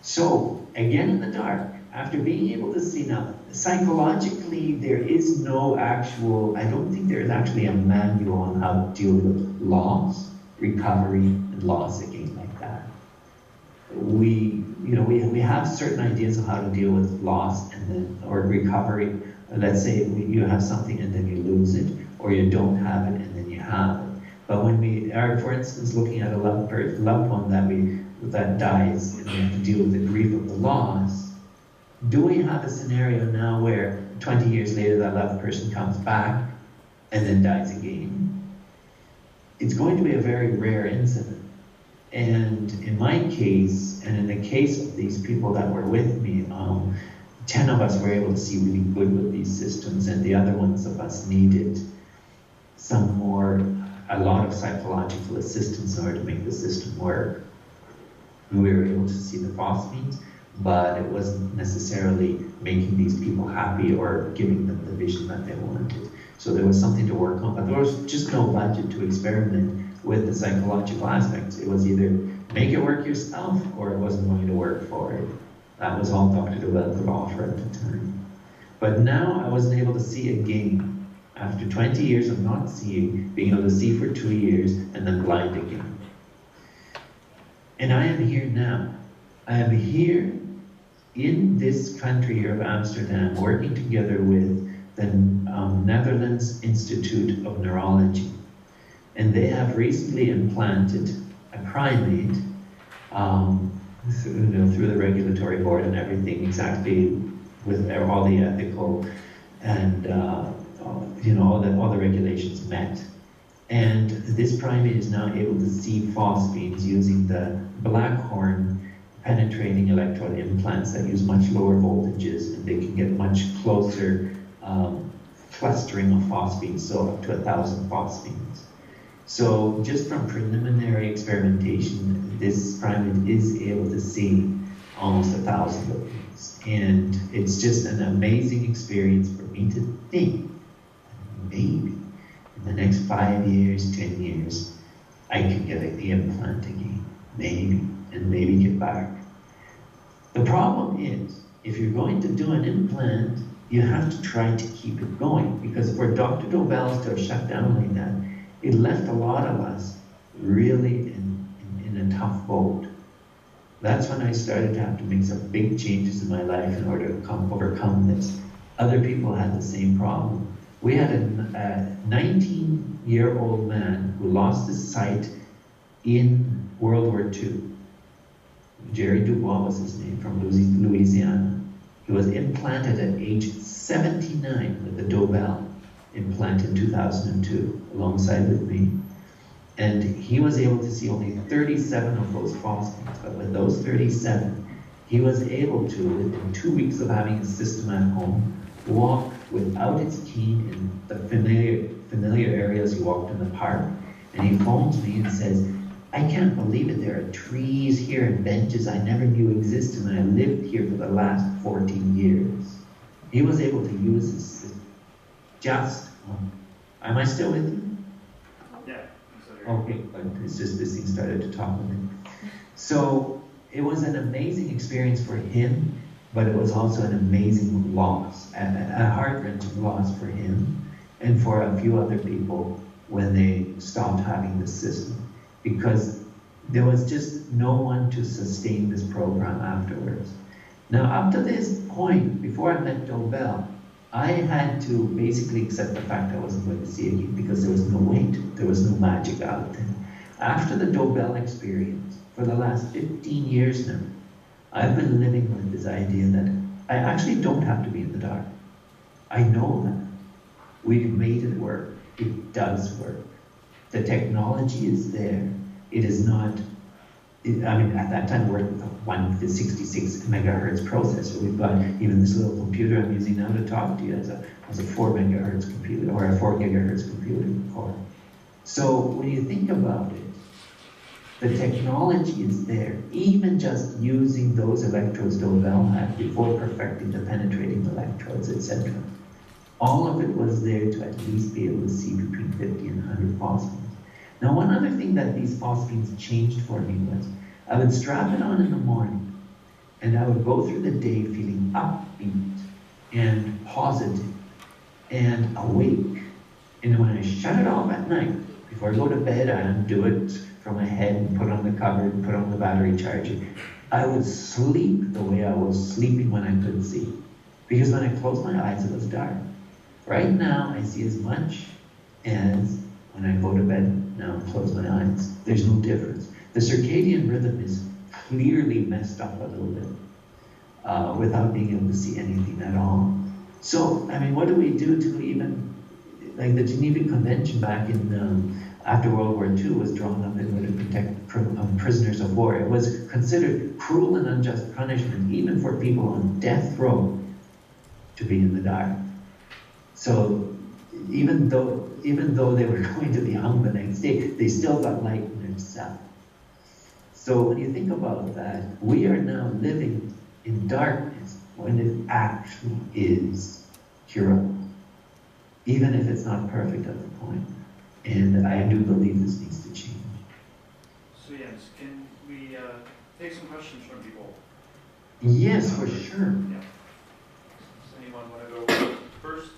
So, again in the dark, after being able to see now, psychologically there is no actual, I don't think there is actually a manual on how to deal with loss, recovery, and loss again like that. We have certain ideas of how to deal with loss and then, or recovery. Let's say you have something and then you lose it, or you don't have it and then you have it. But when we are, for instance, looking at a loved one that dies and we have to deal with the grief of the loss, do we have a scenario now where 20 years later that loved person comes back and then dies again? It's going to be a very rare incident. And in my case, and in the case of these people that were with me, 10 of us were able to see really good with these systems, and the other ones of us needed a lot of psychological assistance in order to make the system work. We were able to see the phosphines, but it wasn't necessarily making these people happy or giving them the vision that they wanted. So there was something to work on, but there was just no budget to experiment with the psychological aspects. It was either make it work yourself or it wasn't going to work for it. That was all Dr. Dobelle could offer at the time. But now I wasn't able to see again. After 20 years of not seeing, being able to see for 2 years, and then blind again. And I am here now. I am here in this country here of Amsterdam, working together with the Netherlands Institute of Neurology. And they have recently implanted a primate through the regulatory board and everything, exactly with all the ethical and all the regulations met. And this primate is now able to see phosphines using the Blackhorn penetrating electrode implants that use much lower voltages, and they can get much closer clustering of phosphines, so up to 1,000 phosphines. So just from preliminary experimentation, this primate is able to see almost 1,000 of these. And it's just an amazing experience for me to think, maybe in the next 5 years, 10 years, I can get the implant again, maybe, and maybe get back. The problem is, if you're going to do an implant, you have to try to keep it going, because for Dr. Dobelle to have shut down like that, it left a lot of us really in a tough boat. That's when I started to have to make some big changes in my life in order to overcome this. Other people had the same problem. We had a 19-year-old man who lost his sight in World War II. Jerry Dubois was his name, from Louisiana. He was implanted at age 79 with the Dobelle implant in 2002, alongside with me. And he was able to see only 37 of those phosphines, but with those 37, he was able to, within 2 weeks of having his system at home, walk without its cane in the familiar areas. He walked in the park, and he phones me and says, I can't believe it, there are trees here and benches I never knew existed, and I lived here for the last 14 years. He was able to use his am I still with you? Yeah. Okay, but it's just this thing started to talk with me. So it was an amazing experience for him, but it was also an amazing loss, a heart-wrenching loss for him and for a few other people when they stopped having this system, because there was just no one to sustain this program afterwards. Now, up to this point, before I met Dobelle, I had to basically accept the fact I wasn't going to see again because there was no weight, there was no magic out there. After the Dobelle experience, for the last 15 years now, I've been living with this idea that I actually don't have to be in the dark. I know that. We've made it work. It does work. The technology is there. It is not, I mean, at that time, we worked with a 166 megahertz processor. We've got even this little computer I'm using now to talk to you as a 4 megahertz computer, or a 4 gigahertz computer core. So when you think about it, the technology is there. Even just using those electrodes Dobelle had before perfecting the penetrating electrodes, etc. All of it was there to at least be able to see between 50 and 100 phosphines. Now, one other thing that these phosphines changed for me was I would strap it on in the morning, and I would go through the day feeling upbeat and positive and awake. And when I shut it off at night, before I go to bed, I undo it from my head and put on the cover and put on the battery charger. I would sleep the way I was sleeping when I couldn't see. Because when I closed my eyes, it was dark. Right now, I see as much as when I go to bed now and close my eyes. There's no difference. The circadian rhythm is clearly messed up a little bit without being able to see anything at all. So, I mean, what do we do to even, like the Geneva Convention back in after World War II was drawn up in order to protect prisoners of war. It was considered cruel and unjust punishment, even for people on death row, to be in the dark. So even though they were going to be hung the next day, they still got light in their cell. So when you think about that, we are now living in darkness when it actually is curable, even if it's not perfect at the point. And I do believe this needs to change. So Jens, can we take some questions from people? Yes, for sure. Yeah. Does anyone want to go first?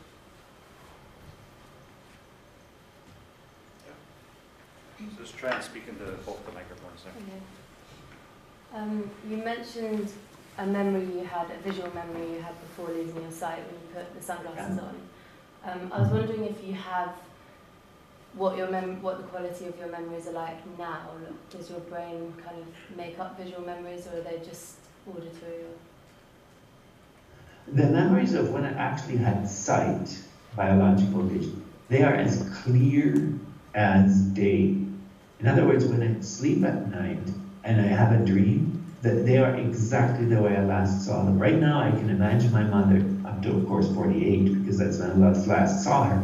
Yeah. So just try and speak into both the microphones there. Okay. You mentioned a memory you had, a visual memory you had before losing your sight when you put the sunglasses on. I was wondering if you have what the quality of your memories are like now. Does your brain kind of make up visual memories, or are they just auditory? The memories of when I actually had sight, biological vision, they are as clear as day. In other words, when I sleep at night and I have a dream, that they are exactly the way I last saw them. Right now I can imagine my mother, up to of course 48, because that's when I last saw her.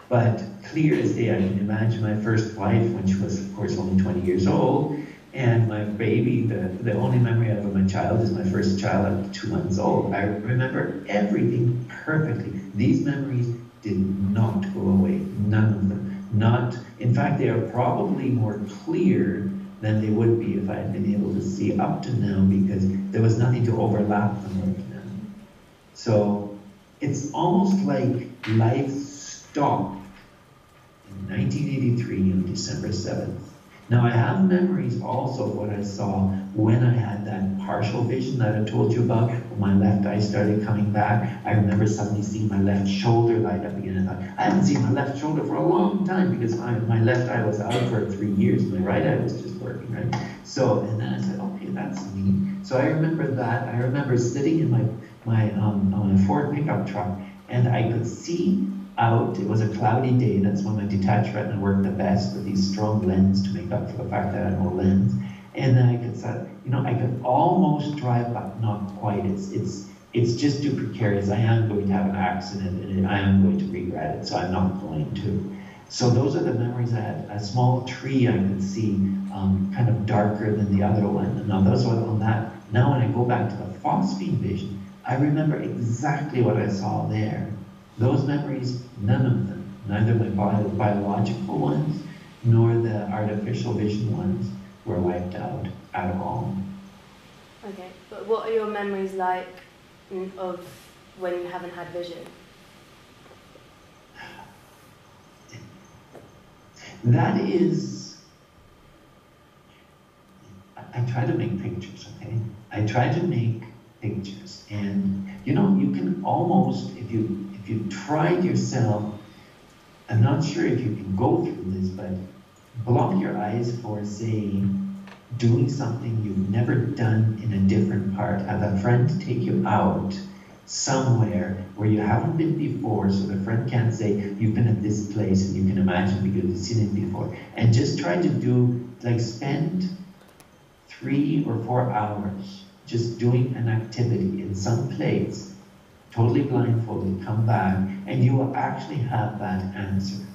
But clear as day, I can imagine my first wife when she was, of course, only 20 years old, and my baby. The only memory I have of my child is my first child at 2 months old. I remember everything perfectly. These memories did not go away, none of them. Not, in fact, they are probably more clear than they would be if I had been able to see up to now, because there was nothing to overlap them with now. So it's almost like life stopped in 1983 on December 7th. Now I have memories also of what I saw when I had that partial vision that I told you about, when my left eye started coming back. I remember suddenly seeing my left shoulder light up again, and I thought, I haven't seen my left shoulder for a long time, because my left eye was out for 3 years, and my right eye was just working, right? So, and then I said, okay, that's neat. So I remember that. I remember sitting in my Ford pickup truck, and I could see out. It was a cloudy day. That's when my detached retina worked the best, with these strong lenses to make up for the fact that I had no lens. And then I could I could almost drive, but not quite. It's just too precarious. I am going to have an accident, and I am going to regret it, so I'm not going to. So those are the memories I had. A small tree I could see, kind of darker than the other one. And now those were on that. Now when I go back to the phosphine vision, I remember exactly what I saw there. Those memories, none of them, neither my biological ones nor the artificial vision ones, were wiped out at all. Okay, but what are your memories like of when you haven't had vision? That is, I try to make pictures, okay? I try to make pictures, and you know, you can almost, if you if you tried yourself, I'm not sure if you can go through this, but block your eyes for, say, doing something you've never done in a different part. Have a friend take you out somewhere where you haven't been before, so the friend can't say, you've been at this place, and you can imagine because you've seen it before. And just try to do, like, spend 3 or 4 hours just doing an activity in some place, totally blindfolded, come back, and you will actually have that answer.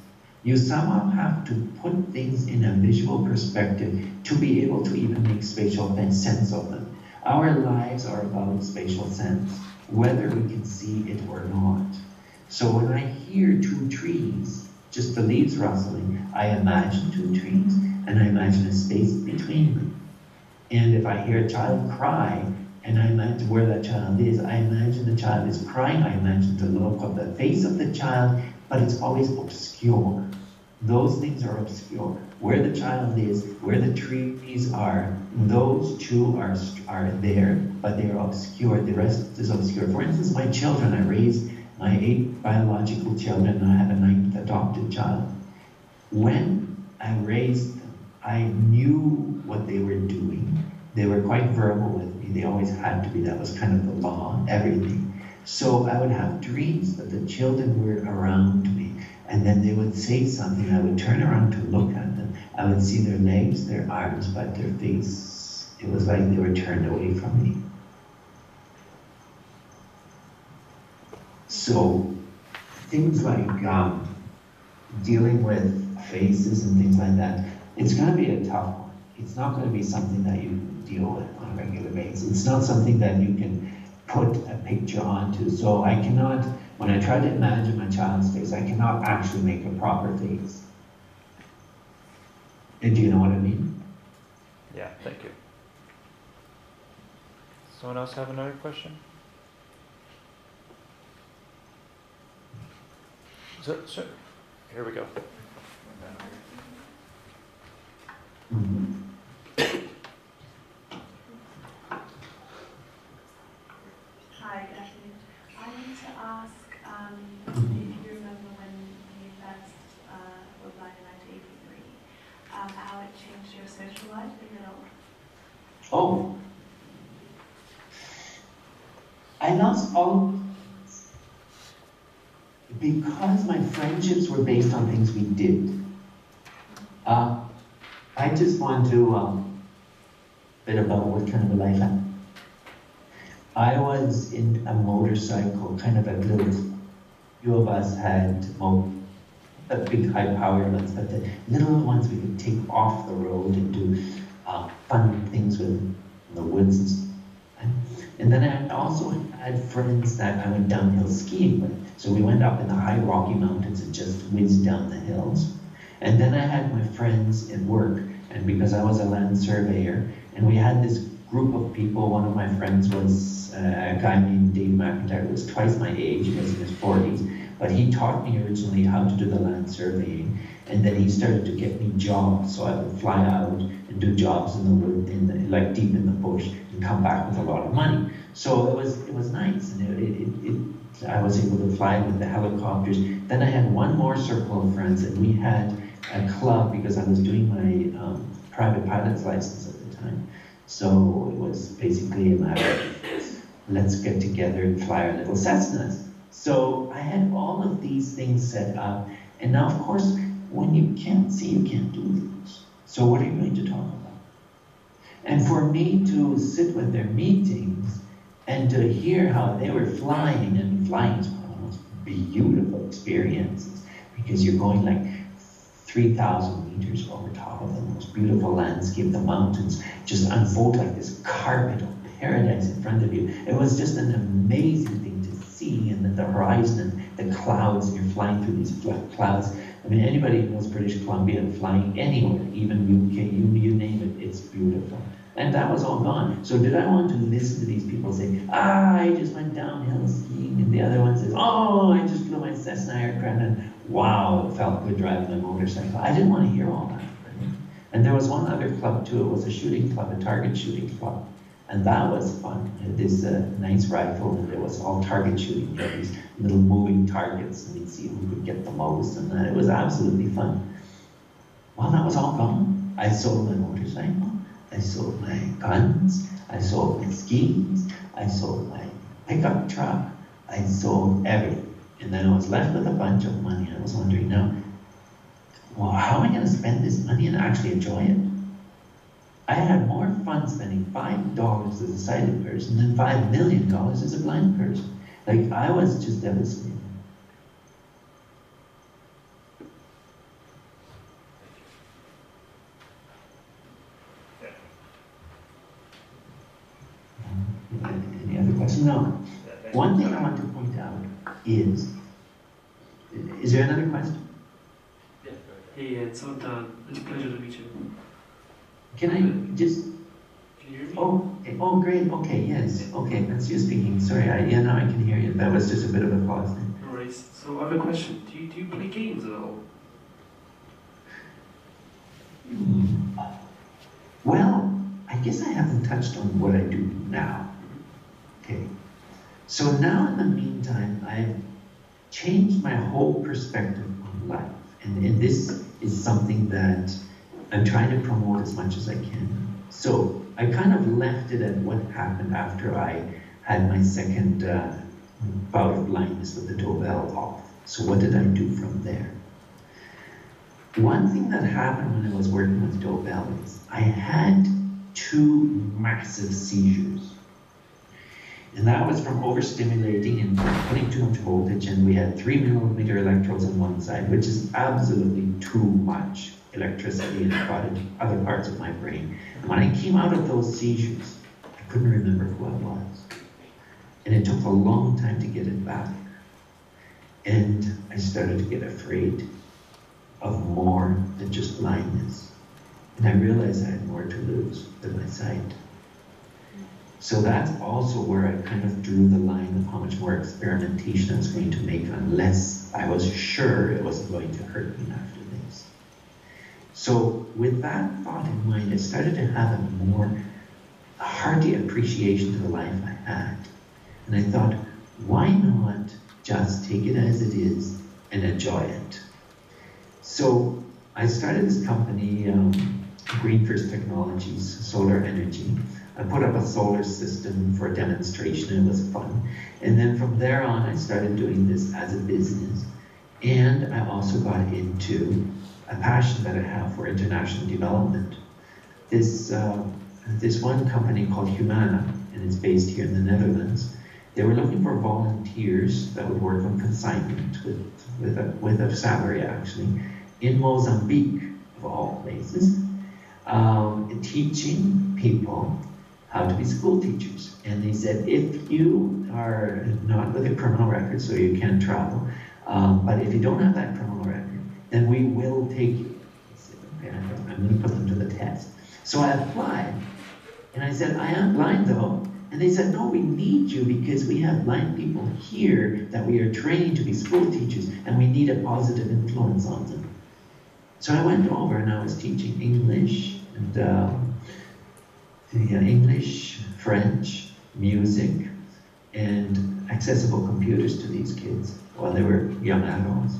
You somehow have to put things in a visual perspective to be able to even make spatial sense of them. Our lives are about spatial sense, whether we can see it or not. So when I hear 2 trees, just the leaves rustling, I imagine 2 trees, and I imagine a space between them. And if I hear a child cry, and I imagine where that child is, I imagine the child is crying, I imagine the look of the face of the child, but it's always obscure. Those things are obscure. Where the child is, where the trees are, those 2 are there, but they are obscure. The rest is obscure. For instance, my children, I raised my 8 biological children, and I had a 9th adopted child. When I raised them, I knew what they were doing. They were quite verbal with me. They always had to be. That was kind of the law, everything. So I would have dreams that the children were around me, and then they would say something. I would turn around to look at them. I would see their legs, their arms, but their face, it was like they were turned away from me. So things like dealing with faces and things like that, it's going to be a tough one. It's not going to be something that you deal with on a regular basis. It's not something that you can put a picture onto. So I cannot, when I try to imagine my child's face, I cannot actually make a proper face. Do you know what I mean? Yeah, thank you. Someone else have another question? So here we go. Mm-hmm. Hi, good afternoon. I wanted to ask if you remember when you first were blind in 1983, how it changed your social life, if at all? Oh. I lost all, because my friendships were based on things we did. I just want to bit about what kind of a life I had. I was in a motorcycle, kind of a little, few of us had the big high-powered ones, but the little ones we could take off the road and do fun things with in the woods and stuff. And then I also had friends that I went downhill skiing with. So we went up in the high Rocky Mountains and just whizzed down the hills. And then I had my friends at work, and because I was a land surveyor, and we had this group of people. One of my friends was a guy named Dave McIntyre, who was twice my age, he was in his 40s, but he taught me originally how to do the land surveying, and then he started to get me jobs, so I would fly out and do jobs in the wood, like deep in the bush, and come back with a lot of money. So it was nice, and I was able to fly with the helicopters. Then I had one more circle of friends, and we had a club because I was doing my private pilot's license at the time. So it was basically a matter of let's get together and fly our little Cessnas. So I had all of these things set up, and now of course, when you can't see, you can't do things. So what are you going to talk about? And for me to sit with their meetings and to hear how they were flying, and flying is one of the most beautiful experiences because you're going like 3,000 meters over top of the most beautiful landscape. The mountains just unfold like this carpet of paradise in front of you. It was just an amazing thing to see, and the horizon and the clouds, and you're flying through these clouds. I mean, anybody who knows British Columbia and flying anywhere, even UK, you name it, it's beautiful. And that was all gone. So did I want to listen to these people say, I just went downhill skiing, and the other one says, oh, I just flew my Cessna aircraft, and wow, it felt good driving a motorcycle. I didn't want to hear all that. And there was one other club too. It was a shooting club, a target shooting club. And that was fun. I had this nice rifle, and it was all target shooting. You had these little moving targets, and we'd see who could get the most, and it was absolutely fun. Well, that was all gone. I sold my motorcycle, I sold my guns, I sold my skis, I sold my pickup truck, I sold everything. And then I was left with a bunch of money. I was wondering now, well, how am I going to spend this money and actually enjoy it? I had more fun spending $5 as a sighted person than $5 million as a blind person. Like, I was just devastated. Any other questions? No. One thing I want to point out is there another question? Yeah. Hey, it's Sultan. It's a pleasure to meet you. Can I just? Can you hear me? Oh, great. Okay, yes. Okay, that's you speaking. Sorry, now I can hear you. That was just a bit of a pause then. No worries. So I have a question. Do you play games at all? Well, I guess I haven't touched on what I do now. Okay. So now in the meantime, I've changed my whole perspective on life. And this is something that I'm trying to promote as much as I can. So I kind of left it at what happened after I had my second bout of blindness with the Dobelle off. So what did I do from there? One thing that happened when I was working with Dobelle is I had 2 massive seizures. And that was from overstimulating and putting too much voltage, and we had 3mm electrodes on one side, which is absolutely too much electricity, and it got into other parts of my brain. And when I came out of those seizures, I couldn't remember who I was. And it took a long time to get it back. And I started to get afraid of more than just blindness. And I realized I had more to lose than my sight. So that's also where I kind of drew the line of how much more experimentation I was going to make unless I was sure it wasn't going to hurt me after this. So with that thought in mind, I started to have a more hearty appreciation to the life I had. And I thought, why not just take it as it is and enjoy it? So I started this company, Green First Technologies, Solar Energy. I put up a solar system for a demonstration, and it was fun. And then from there on, I started doing this as a business. And I also got into a passion that I have for international development. This one company called Humana, and it's based here in the Netherlands, they were looking for volunteers that would work on consignment with a salary, actually, in Mozambique, of all places, teaching people how to be school teachers. And they said, if you are not with a criminal record, so you can't travel, but if you don't have that criminal record, then we will take you. I said, okay, I'm going to put them to the test. So I applied, and I said, I am blind though. And they said, no, we need you because we have blind people here that we are training to be school teachers, and we need a positive influence on them. So I went over and I was teaching English, and English, French, music, and accessible computers to these kids while they were young adults.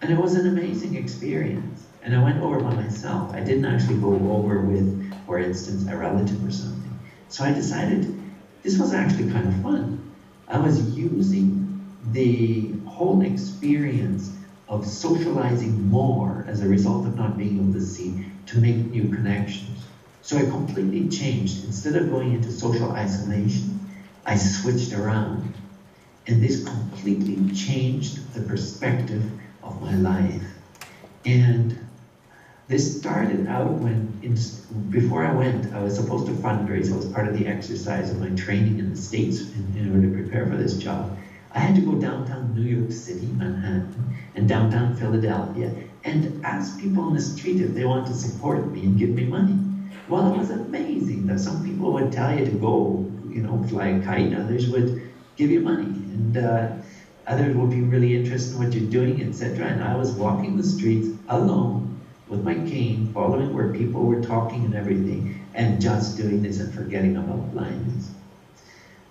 And it was an amazing experience. And I went over by myself. I didn't actually go over with, for instance, a relative or something. So I decided this was actually kind of fun. I was using the whole experience of socializing more as a result of not being able to see to make new connections. So I completely changed. Instead of going into social isolation, I switched around. And this completely changed the perspective of my life. And this started out when, before I went, I was supposed to fundraise. I was part of the exercise of my training in the States in order to prepare for this job. I had to go downtown New York City, Manhattan, and downtown Philadelphia, and ask people on the street if they want to support me and give me money. Well, it was amazing that some people would tell you to go, fly a kite, others would give you money, and others would be really interested in what you're doing, etc. And I was walking the streets alone with my cane, following where people were talking and everything, and just doing this and forgetting about blindness.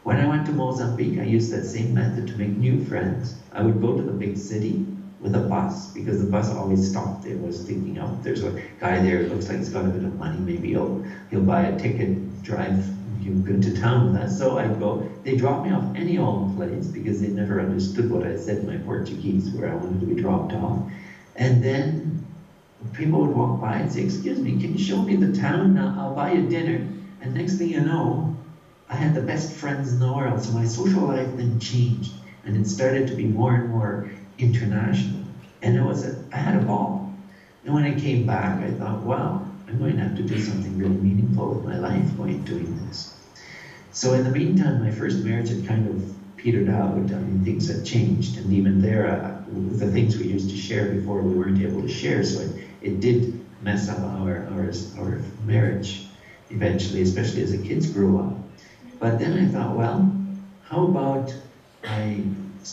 When I went to Mozambique, I used that same method to make new friends. I would go to the big city with a bus, because the bus always stopped. It was thinking, oh, there's a guy there, it looks like he's got a bit of money, maybe he'll buy a ticket, drive you go to town with us. So I'd go, they dropped me off any old place, because they never understood what I said in my Portuguese, where I wanted to be dropped off. And then people would walk by and say, excuse me, can you show me the town? I'll buy you dinner. And next thing you know, I had the best friends in the world. So my social life then changed, and it started to be more and more international. And I had a ball. And when I came back, I thought, wow, I'm going to have to do something really meaningful with my life while doing this. So in the meantime, my first marriage had kind of petered out. I mean, things had changed. And even there, the things we used to share before, we weren't able to share. So it did mess up our marriage eventually, especially as the kids grew up. But then I thought, well, how about I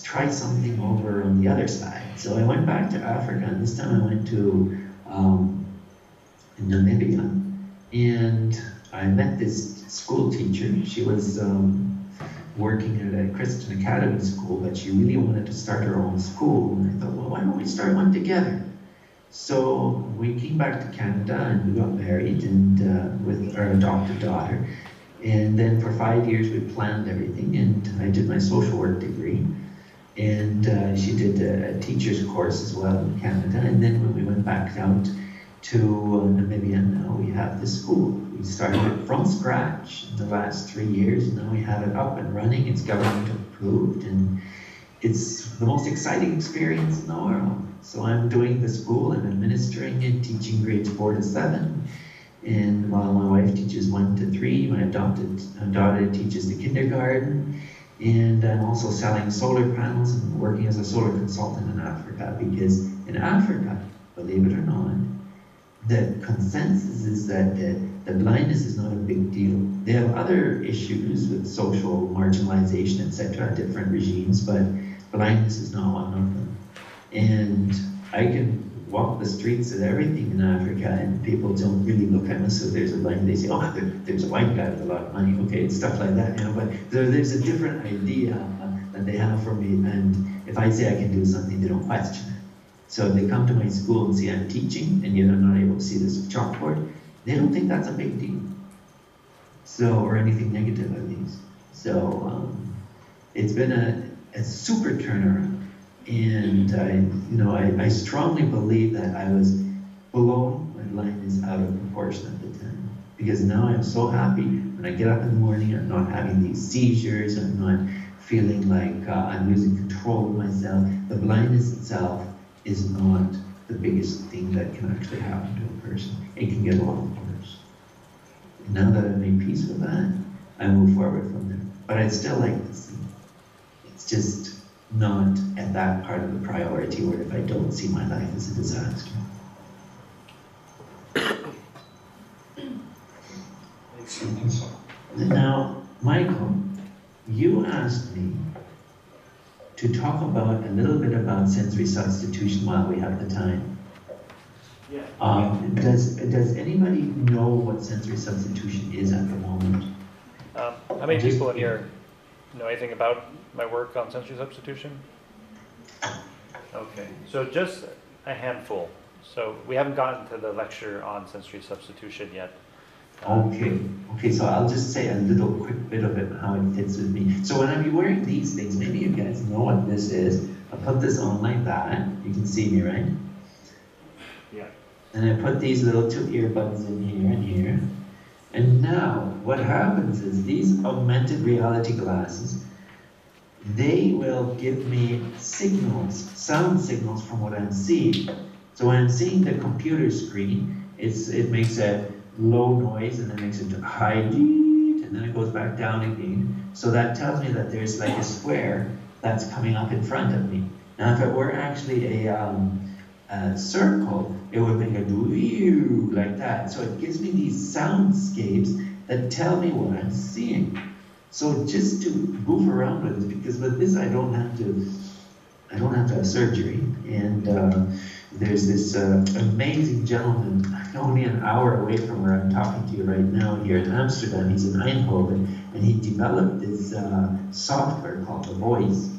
try something over on the other side? So I went back to Africa, and this time I went to Namibia, and I met this school teacher. She was working at a Christian academy school, but she really wanted to start her own school. And I thought, well, why don't we start one together? So we came back to Canada, and we got married, and with our adopted daughter. And then for 5 years we planned everything, and I did my social work degree. And she did a teacher's course as well in Canada. And then when we went back out to Namibia, now we have this school. We started it from scratch in the last 3 years, and now we have it up and running. It's government approved, and it's the most exciting experience in the world. So I'm doing the school, I'm administering it, teaching grades 4 to 7. And while my wife teaches 1 to 3, my adopted daughter teaches the kindergarten. And I'm also selling solar panels and working as a solar consultant in Africa, because in Africa, believe it or not, the consensus is that the blindness is not a big deal. They have other issues with social marginalization, etc., different regimes, but blindness is not one of them. And I can walk the streets of everything in Africa, and people don't really look at me. So there's a blind, they say, oh, there's a white guy with a lot of money, okay, stuff like that, you know. But there's a different idea that they have for me, and if I say I can do something, they don't question it. So if they come to my school and see I'm teaching, and yet I'm not able to see this chalkboard, they don't think that's a big deal. So, or anything negative at least. So it's been a super turnaround. And I strongly believe that I was blowing my blindness out of proportion at the time. Because now I'm so happy when I get up in the morning, I'm not having these seizures, I'm not feeling like I'm losing control of myself. The blindness itself is not the biggest thing that can actually happen to a person. It can get a lot worse. And now that I've made peace with that, I move forward from there. But I'd still like to see. It's just not at that part of the priority where if I don't see my life as a disaster. Now, Michael, you asked me to talk about a little bit about sensory substitution while we have the time. Yeah. Does anybody know what sensory substitution is at the moment? How many people in here know anything about my work on sensory substitution? Okay, so just a handful. So we haven't gotten to the lecture on sensory substitution yet. Okay, so I'll just say a little quick bit of it, how it fits with me. So when I'm wearing these things, maybe you guys know what this is. I'll put this on like that. You can see me, right? Yeah. And I put these little 2 earbuds in here and here. And now, what happens is these augmented reality glasses, they will give me signals, sound signals from what I'm seeing. So when I'm seeing the computer screen, it makes a low noise, and then makes it high, and then it goes back down again. So that tells me that there's like a square that's coming up in front of me. Now if it were actually a circle, it would make a do like that. So it gives me these soundscapes that tell me what I'm seeing. So just to move around with it, because with this I don't have to have surgery, and there's this amazing gentleman, only an hour away from where I'm talking to you right now here in Amsterdam. He's in Eindhoven, and he developed this software called The Voice.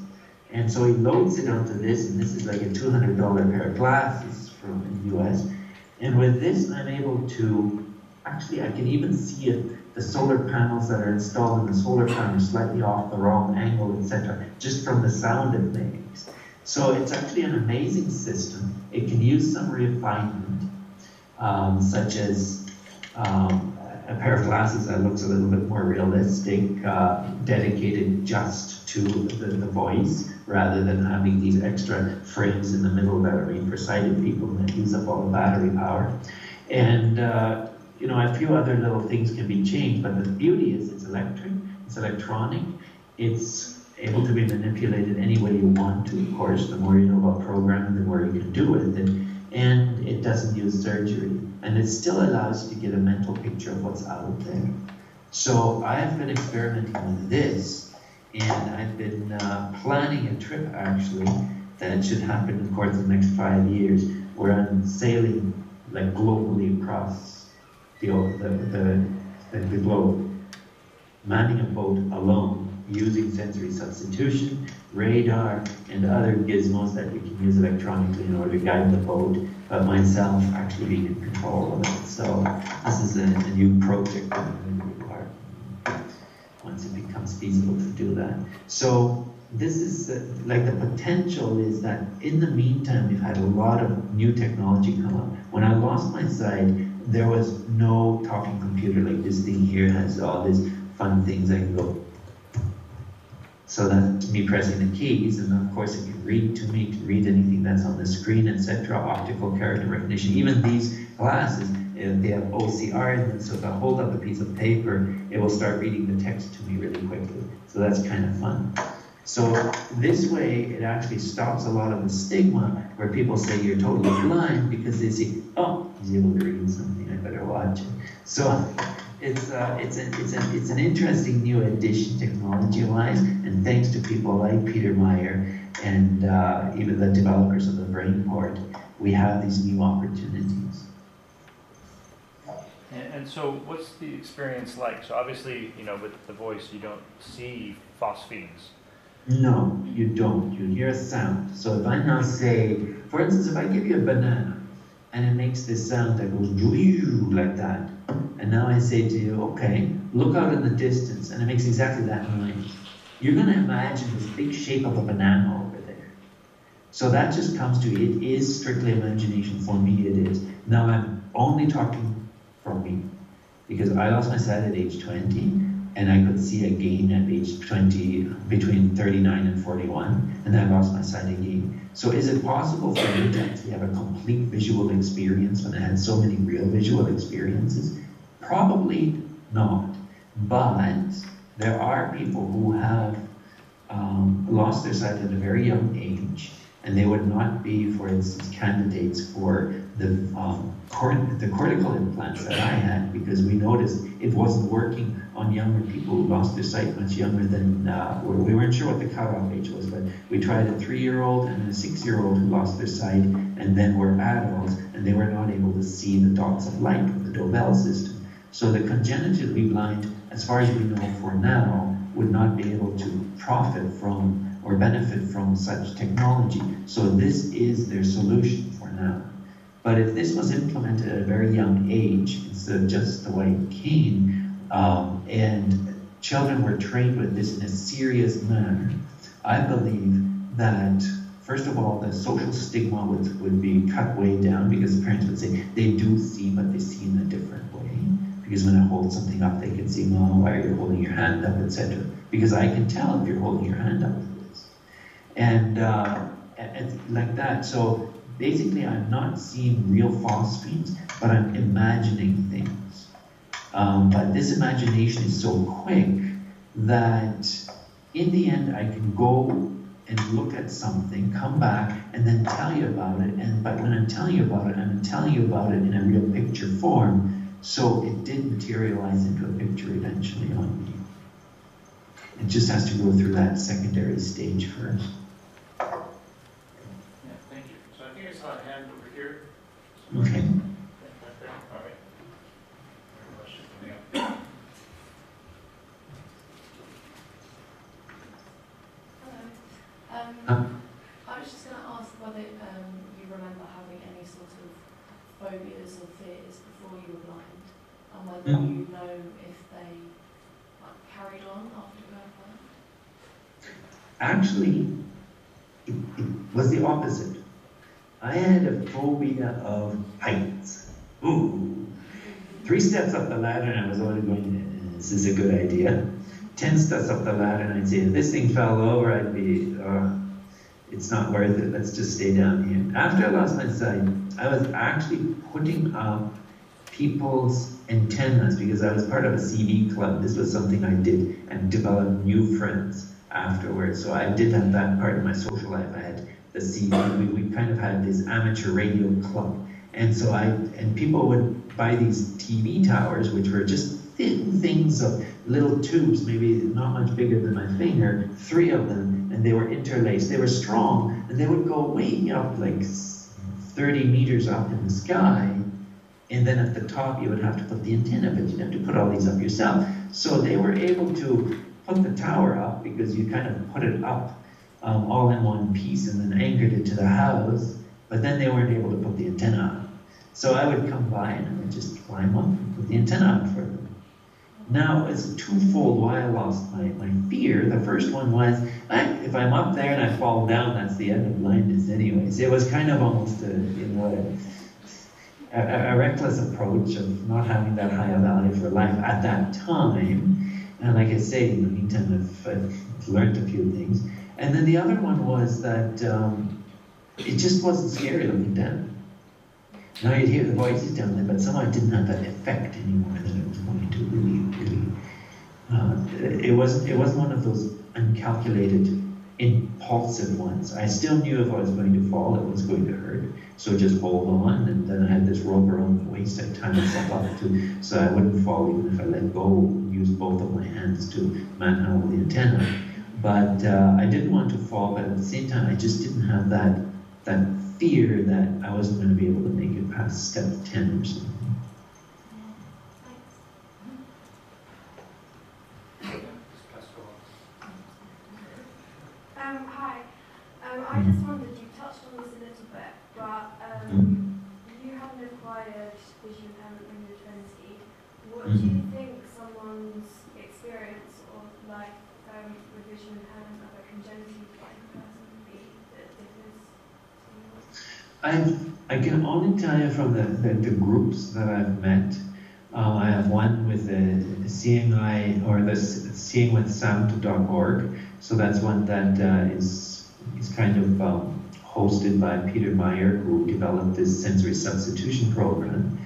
And so he loads it onto this, and this is like a $200 pair of glasses from the US. And with this, I'm able to, actually, I can even see it, the solar panels that are installed in the solar panel are slightly off the wrong angle, etc., just from the sound it makes. So it's actually an amazing system. It can use some refinement, such as a pair of glasses that looks a little bit more realistic, dedicated just to the voice, rather than having these extra frames in the middle that are made for sighted people and that use up all the battery power. And you know, a few other little things can be changed, but the beauty is it's electric, it's electronic, it's able to be manipulated any way you want to, of course. The more you know about programming, the more you can do with it. And it doesn't use surgery. And it still allows you to get a mental picture of what's out there. So I've been experimenting with this, and I've been planning a trip, actually, that should happen in the course of the next 5 years, where I'm sailing like globally across the globe, manning a boat alone, using sensory substitution, radar, and other gizmos that we can use electronically in order to guide the boat, but myself actually being in control of it. So this is a new project that I'm going to be part of once it becomes feasible to do that. So this is like the potential is that in the meantime, we've had a lot of new technology come up. When I lost my sight, there was no talking computer like this thing here has all these fun things I can go. So that's me pressing the keys, and of course it can read to me, can read anything that's on the screen, etc. Optical character recognition. Even these glasses, they have OCR in them, so if I hold up a piece of paper, it will start reading the text to me really quickly. So that's kind of fun. So this way, it actually stops a lot of the stigma where people say you're totally blind because they see, oh, he's able to read something, I better watch it. So it's an interesting new addition technology-wise, and thanks to people like Peter Meyer and even the developers of the BrainPort, we have these new opportunities. And so what's the experience like? So obviously, you know, with the voice, you don't see phosphenes. No, you don't. You hear a sound. So if I now say, for instance, if I give you a banana, and it makes this sound that goes like that, and now I say to you, okay, look out in the distance, and it makes exactly that noise. You're going to imagine this big shape of a banana over there. So that just comes to, it is strictly imagination. For me, it is. Now I'm only talking for me, because I lost my sight at age 20, and I could see again at age 20, between 39 and 41, and then I lost my sight again. So is it possible for me to actually have a complete visual experience when I had so many real visual experiences? Probably not. But there are people who have lost their sight at a very young age, and they would not be, for instance, candidates for the cortical implants that I had, because we noticed it wasn't working on younger people who lost their sight much younger than, we weren't sure what the cutoff age was, but we tried a 3-year-old and a 6-year-old who lost their sight and then were adults, and they were not able to see the dots of light with the Dobelle system. So the congenitally blind, as far as we know for now, would not be able to profit from or benefit from such technology. So this is their solution for now. But if this was implemented at a very young age, instead of just the white cane, and children were trained with this in a serious manner, I believe that, first of all, the social stigma would be cut way down, because the parents would say, they do see, but they see in a different way. Because when I hold something up, they can see, Mom, why are you holding your hand up, etc. Because I can tell if you're holding your hand up with this. And like that. So basically, I'm not seeing real phosphenes, but I'm imagining things. But this imagination is so quick that in the end, I can go and look at something, come back, and then tell you about it. But when I'm telling you about it, I'm telling you about it in a real picture form. So it did materialize into a picture eventually on me. It just has to go through that secondary stage first. Yeah, thank you. So I think I saw a hand over I was just going to ask whether you remember having any sort of phobias or fears before you were blind, and whether you know if they carried on after you were blind. Actually, it was the opposite. I had a phobia of heights. Ooh. 3 steps up the ladder and I was already going, this is a good idea. 10 steps up the ladder and I'd say, if this thing fell over, I'd be, it's not worth it, let's just stay down here. After I lost my sight, I was actually putting up people's antennas because I was part of a CV club. This was something I did and developed new friends afterwards. So I did have that part of my social life. I had the CV, we kind of had this amateur radio club. And so people would buy these TV towers, which were just thin things of little tubes, maybe not much bigger than my finger, 3 of them, and they were interlaced. They were strong, and they would go way up, like 30 meters up in the sky, and then at the top you would have to put the antenna, but you'd have to put all these up yourself. So they were able to put the tower up because you kind of put it up all in one piece and then anchored it to the house, but then they weren't able to put the antenna up. So I would come by and I would just climb up and put the antenna up for them. Now, it's twofold why I lost my fear. The first one was, if I'm up there and I fall down, that's the end of blindness anyways. It was kind of almost a reckless approach of not having that high a value for life at that time. And like I say, in the meantime, I've learned a few things. And then the other one was that it just wasn't scary looking down. Now you'd hear the voices down there, but somehow it didn't have that effect anymore that it was going to really. It wasn't one of those uncalculated, impulsive ones. I still knew if I was going to fall, it was going to hurt. So just hold on, and then I had this rope around the waist I tied myself up to, so I wouldn't fall even if I let go and use both of my hands to manhandle the antenna. But I didn't want to fall, but at the same time, I just didn't have that fear that I wasn't going to be able to make it past step 10 or something. Hi. I just wondered, you touched on this a little bit, but you haven't acquired vision impairment when you were 20. What do you think someone's experience of with vision impairment of a congenitally blind person would be that differs? I can only tell you from the groups that I've met. I have one with the Seeing Eye, or the seeingwithsound.org. So that's one that is kind of hosted by Peter Meyer, who developed this sensory substitution program.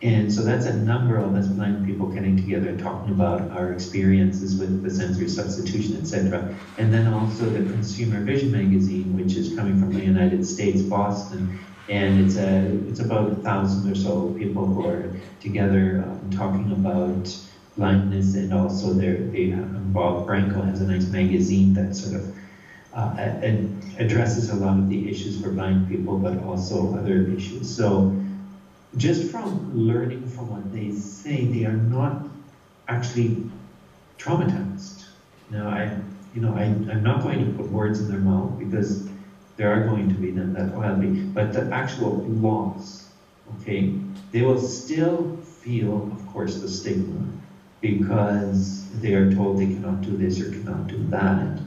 And so that's a number of us blind people getting together and talking about our experiences with the sensory substitution, etc. And then also the Consumer Vision magazine, which is coming from the United States, Boston. And it's about 1,000 or so people who are together talking about blindness, and also Bob Branco has a nice magazine that sort of addresses a lot of the issues for blind people, but also other issues. So just from learning from what they say, they are not actually traumatized. Now, I'm not going to put words in their mouth because there are going to be them that will be, but the actual loss, okay, they will still feel, of course, the stigma because they are told they cannot do this or cannot do that,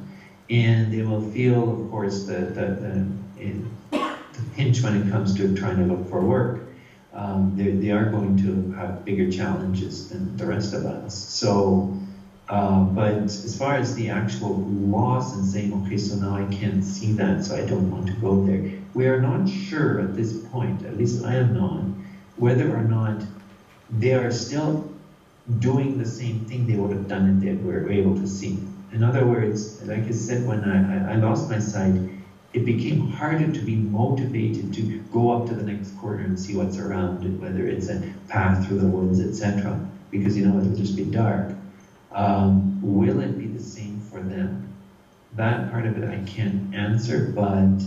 and they will feel, of course, the pinch when it comes to trying to look for work. They are going to have bigger challenges than the rest of us. So, but as far as the actual loss and saying, okay, so now I can't see that, so I don't want to go there, we are not sure at this point, at least I am not, whether or not they are still doing the same thing they would have done if they were able to see. In other words, like I said, when I lost my sight, it became harder to be motivated to go up to the next corner and see what's around it, whether it's a path through the woods, etc., because it'll just be dark. Will it be the same for them? That part of it I can't answer, but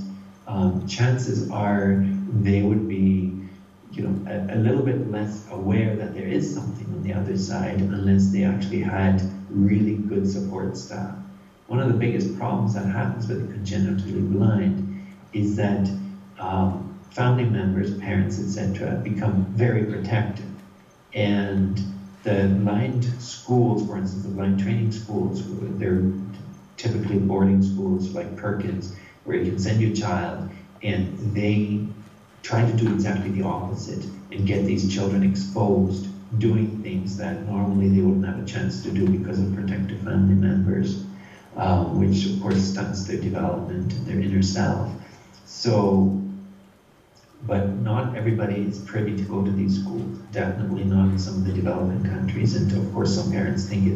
chances are they would be, a little bit less aware that there is something on the other side, unless they actually had really good support staff. one of the biggest problems that happens with the congenitally blind is that family members, parents, etc., become very protective. And the blind schools, for instance, the blind training schools, they're typically boarding schools like Perkins, where you can send your child, and they try to do exactly the opposite and get these children exposed, doing things that normally they wouldn't have a chance to do because of protective family members, which of course stunts their development and their inner self. So, but not everybody is privy to go to these schools, definitely not in some of the developing countries, and of course some parents think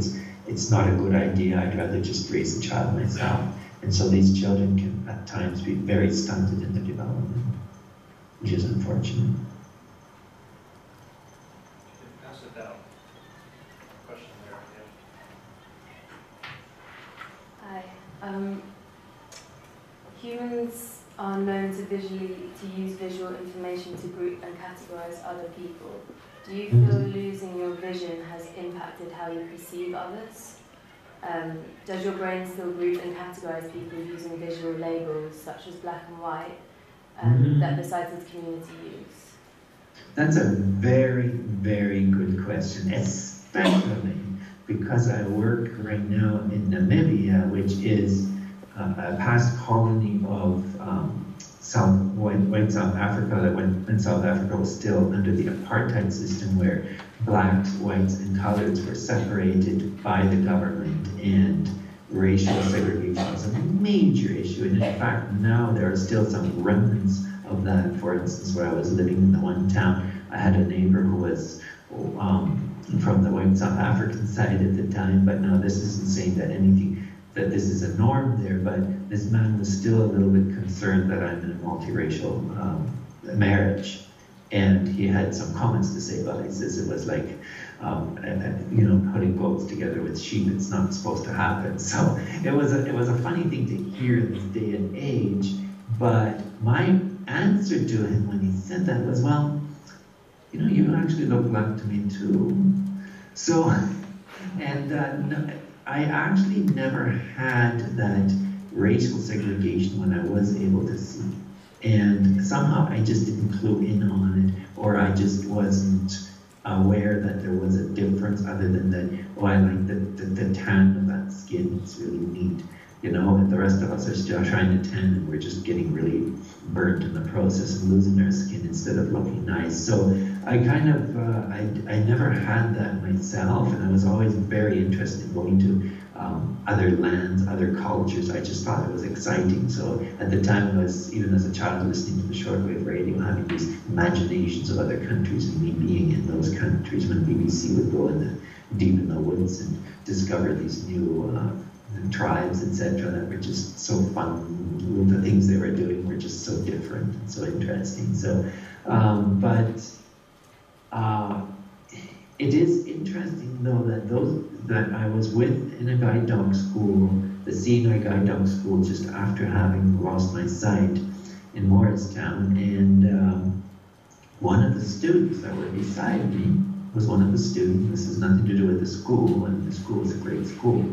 it's not a good idea, I'd rather just raise the child myself. And so these children can at times be very stunted in their development, which is unfortunate. Pass it down. Question there, Hi. Humans are known to use visual information to group and categorize other people. Do you feel losing your vision has impacted how you perceive others? Does your brain still group and categorize people using visual labels such as black and white that the sighted community use? That's a very, very good question, especially because I work right now in Namibia, which is a past colony of white South Africa, that when South Africa was still under the apartheid system, where blacks, whites, and coloreds were separated by the government, and racial segregation was a major issue. And in fact, now there are still some remnants of that. For instance, where I was living in the one town, I had a neighbor who was from the white South African side at the time, but now this isn't saying that this is a norm there, but this man was still a little bit concerned that I'm in a multiracial marriage. And he had some comments to say about it. He says it was like, putting goats together with sheep. It's not supposed to happen. So it was a funny thing to hear in this day and age. But my answer to him when he said that was, well, you actually look black to me too. So, and I actually never had that racial segregation when I was able to see. And somehow I just didn't clue in on it, or I just wasn't aware that there was a difference other than that, I like the tan of that skin, it's really neat. And the rest of us are still trying to tan, and we're just getting really burnt in the process and losing our skin instead of looking nice. So I kind of, I never had that myself, and I was always very interested in going to other lands, other cultures. I just thought it was exciting. So at the time, I was, even as a child, listening to the shortwave radio, having these imaginations of other countries and me being in those countries when BBC would go deep in the woods and discover these new tribes, etc., that were just so fun. The things they were doing were just so different and so interesting. So, it is interesting though that I was with in a guide dog school, the senior guide dog school, just after having lost my sight in Morristown, and one of the students that were beside me was one of the students. This has nothing to do with the school, and the school is a great school.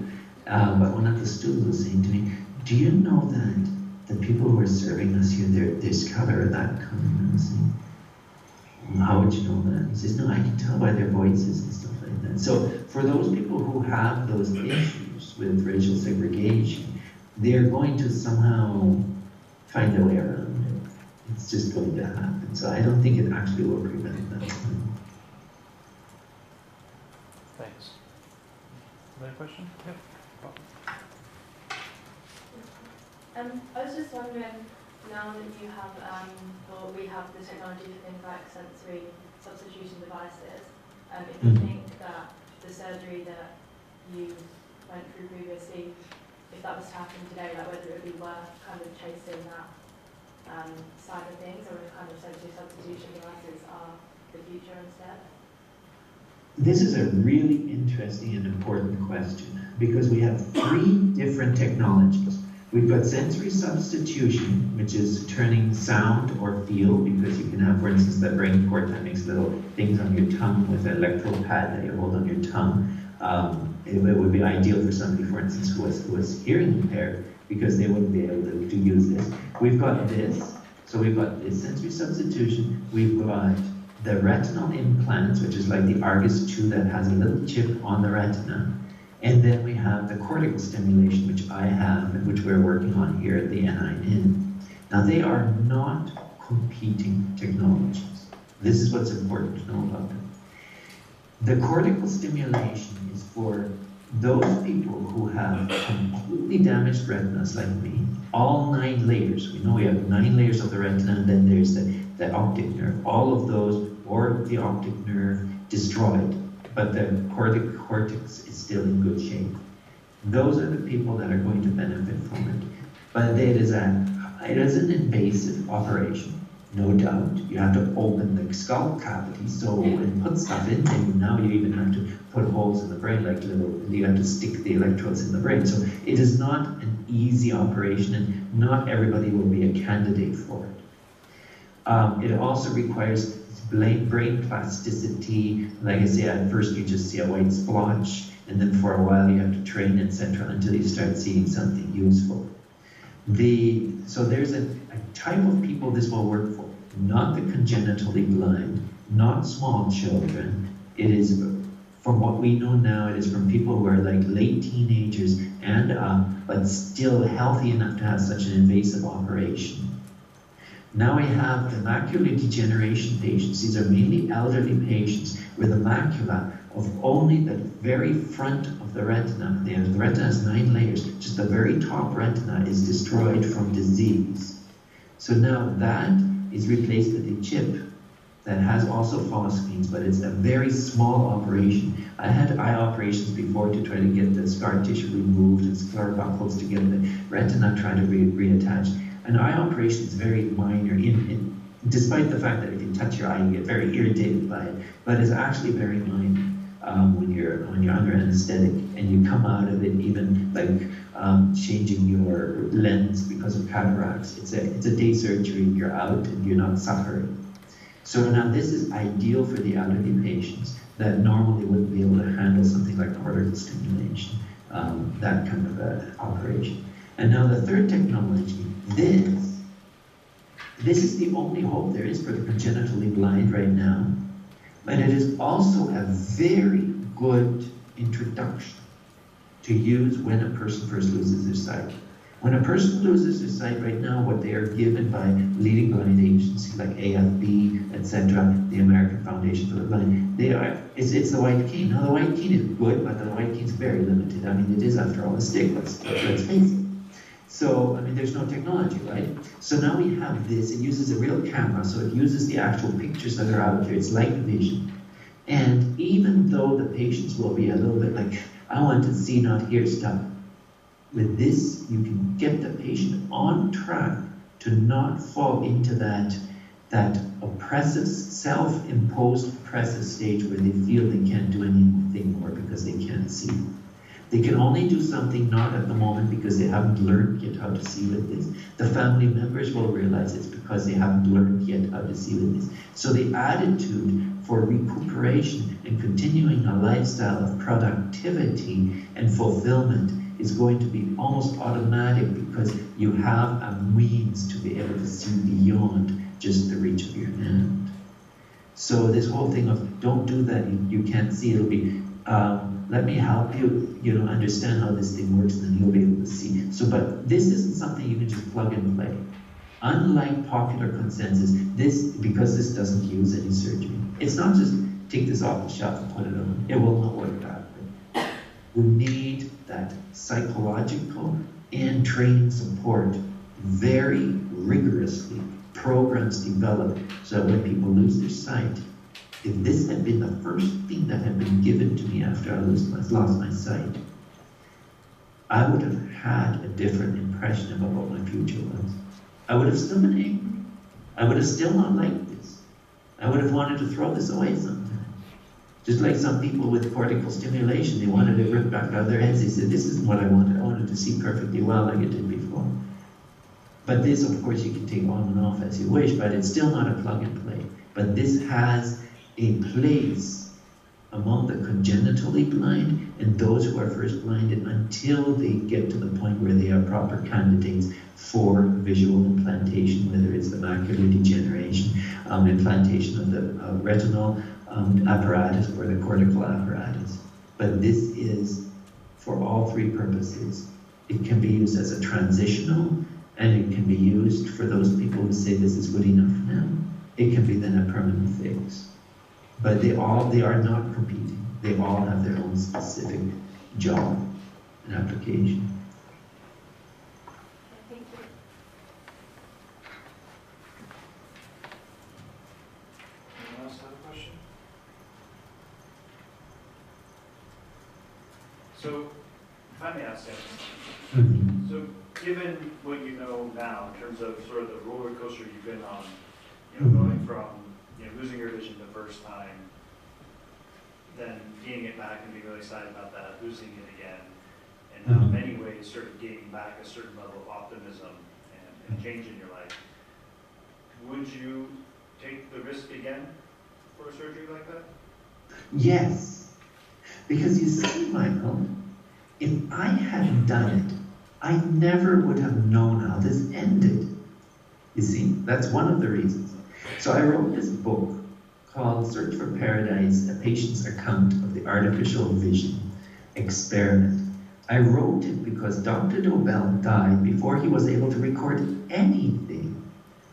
But one of the students was saying to me, "Do you know that the people who are serving us here, they're this color or that color?" And I was saying, "Well, how would you know that?" He says, "No, I can tell by their voices and stuff like that." So for those people who have those issues with racial segregation, they're going to somehow find a way around it. It's just going to happen. So I don't think it actually will prevent that. Thanks. Another question? Yep. I was just wondering, now that you have, or we have the technology for things like sensory substitution devices, if you think that the surgery that you went through previously, if that was to happen today, like whether it would be worth kind of chasing that side of things, or if kind of sensory substitution devices are the future instead? This is a really interesting and important question, because we have 3 different technologies. We've got sensory substitution, which is turning sound or feel, because you can have, for instance, that brain port that makes little things on your tongue with an electrode pad that you hold on your tongue. It would be ideal for somebody, for instance, who was hearing impaired, because they wouldn't be able to use this. We've got this, so we've got this sensory substitution, we've got the retinal implants, which is like the Argus 2 that has a little chip on the retina, and then we have the cortical stimulation, which I have, and which we're working on here at the NIN. Now, they are not competing technologies. This is what's important to know about them. The cortical stimulation is for those people who have completely damaged retinas like me, all 9 layers. We know we have 9 layers of the retina, and then there's the optic nerve. All of those, or the optic nerve, destroyed, but the cortex is still in good shape. Those are the people that are going to benefit from it. But it is an invasive operation. No doubt. You have to open the skull cavity and put stuff in, and now you even have to put holes in the brain, you have to stick the electrodes in the brain. So it is not an easy operation, and not everybody will be a candidate for it. It also requires brain plasticity. Like I say, at first you just see a white splotch, and then for a while you have to train, etc., until you start seeing something useful. So there's a type of people this will work for, not the congenitally blind, not small children. It is, from what we know now, it is from people who are like late teenagers and up, but still healthy enough to have such an invasive operation. Now we have the macular degeneration patients. These are mainly elderly patients with a macula of only the very front of the retina. The retina has 9 layers. Just the very top retina is destroyed from disease. So now that is replaced with a chip that has also phosphines, but it's a very small operation. I had eye operations before to try to get the scar tissue removed and sclerobuckles to get the retina trying to reattach. An eye operation is very minor, despite the fact that if you touch your eye, you get very irritated by it, but it's actually very minor. When you're under anesthetic and you come out of it, even like changing your lens because of cataracts, it's a day surgery, you're out and you're not suffering. So now this is ideal for the elderly patients that normally wouldn't be able to handle something like cortical stimulation, that kind of operation. And now the third technology, this is the only hope there is for the congenitally blind right now. But it is also a very good introduction to use when a person first loses their sight. When a person loses their sight right now, what they are given by leading blind agencies like AFB, etc., the American Foundation for the Blind, it's the white cane. Now the white cane is good, but the white cane is very limited. I mean, it is after all a stick, let's face it. So, I mean, there's no technology, right? So now we have this. It uses a real camera, so it uses the actual pictures that are out there. It's light vision. And even though the patients will be a little bit like, I want to see, not hear stuff, with this, you can get the patient on track to not fall into that oppressive, self-imposed oppressive stage where they feel they can't do anything more because they can't see. They can only do something not at the moment because they haven't learned yet how to see with this. The family members will realize it's because they haven't learned yet how to see with this. So the attitude for recuperation and continuing a lifestyle of productivity and fulfillment is going to be almost automatic because you have a means to be able to see beyond just the reach of your hand. So this whole thing of don't do that, you can't see, it'll be let me help you, understand how this thing works, and then you'll be able to see. So, but this isn't something you can just plug and play. Unlike popular consensus, because this doesn't use any surgery. It's not just take this off the shelf and put it on. It will not work that way. We need that psychological and training support very rigorously, programs developed so that when people lose their sight, if this had been the first thing that had been given to me after I lost my sight, I would have had a different impression about what my future was. I would have still been angry. I would have still not liked this. I would have wanted to throw this away sometime. Just like some people with cortical stimulation, they wanted it ripped back out of their heads. They said, this isn't what I wanted. I wanted to see perfectly well like it did before. But this, of course, you can take on and off as you wish, but it's still not a plug and play. But this has a place among the congenitally blind and those who are first blinded until they get to the point where they are proper candidates for visual implantation, whether it's the macular degeneration, implantation of the retinal apparatus or the cortical apparatus. But this is for all three purposes. It can be used as a transitional, and it can be used for those people who say this is good enough for now. It can be then a permanent fix. But they are not competing. They all have their own specific job and application. Thank you. Anyone else have a question? So, if I may ask you, so given what you know now in terms of sort of the roller coaster you've been on, going from losing your vision the first time, then gaining it back and being really excited about that, losing it again, and now in many ways sort of gaining back a certain level of optimism and change in your life, would you take the risk again for a surgery like that? Yes, because you see, Michael, if I hadn't done it, I never would have known how this ended. You see, that's one of the reasons. So I wrote this book called Search for Paradise, A Patient's Account of the Artificial Vision Experiment. I wrote it because Dr. Dobelle died before he was able to record anything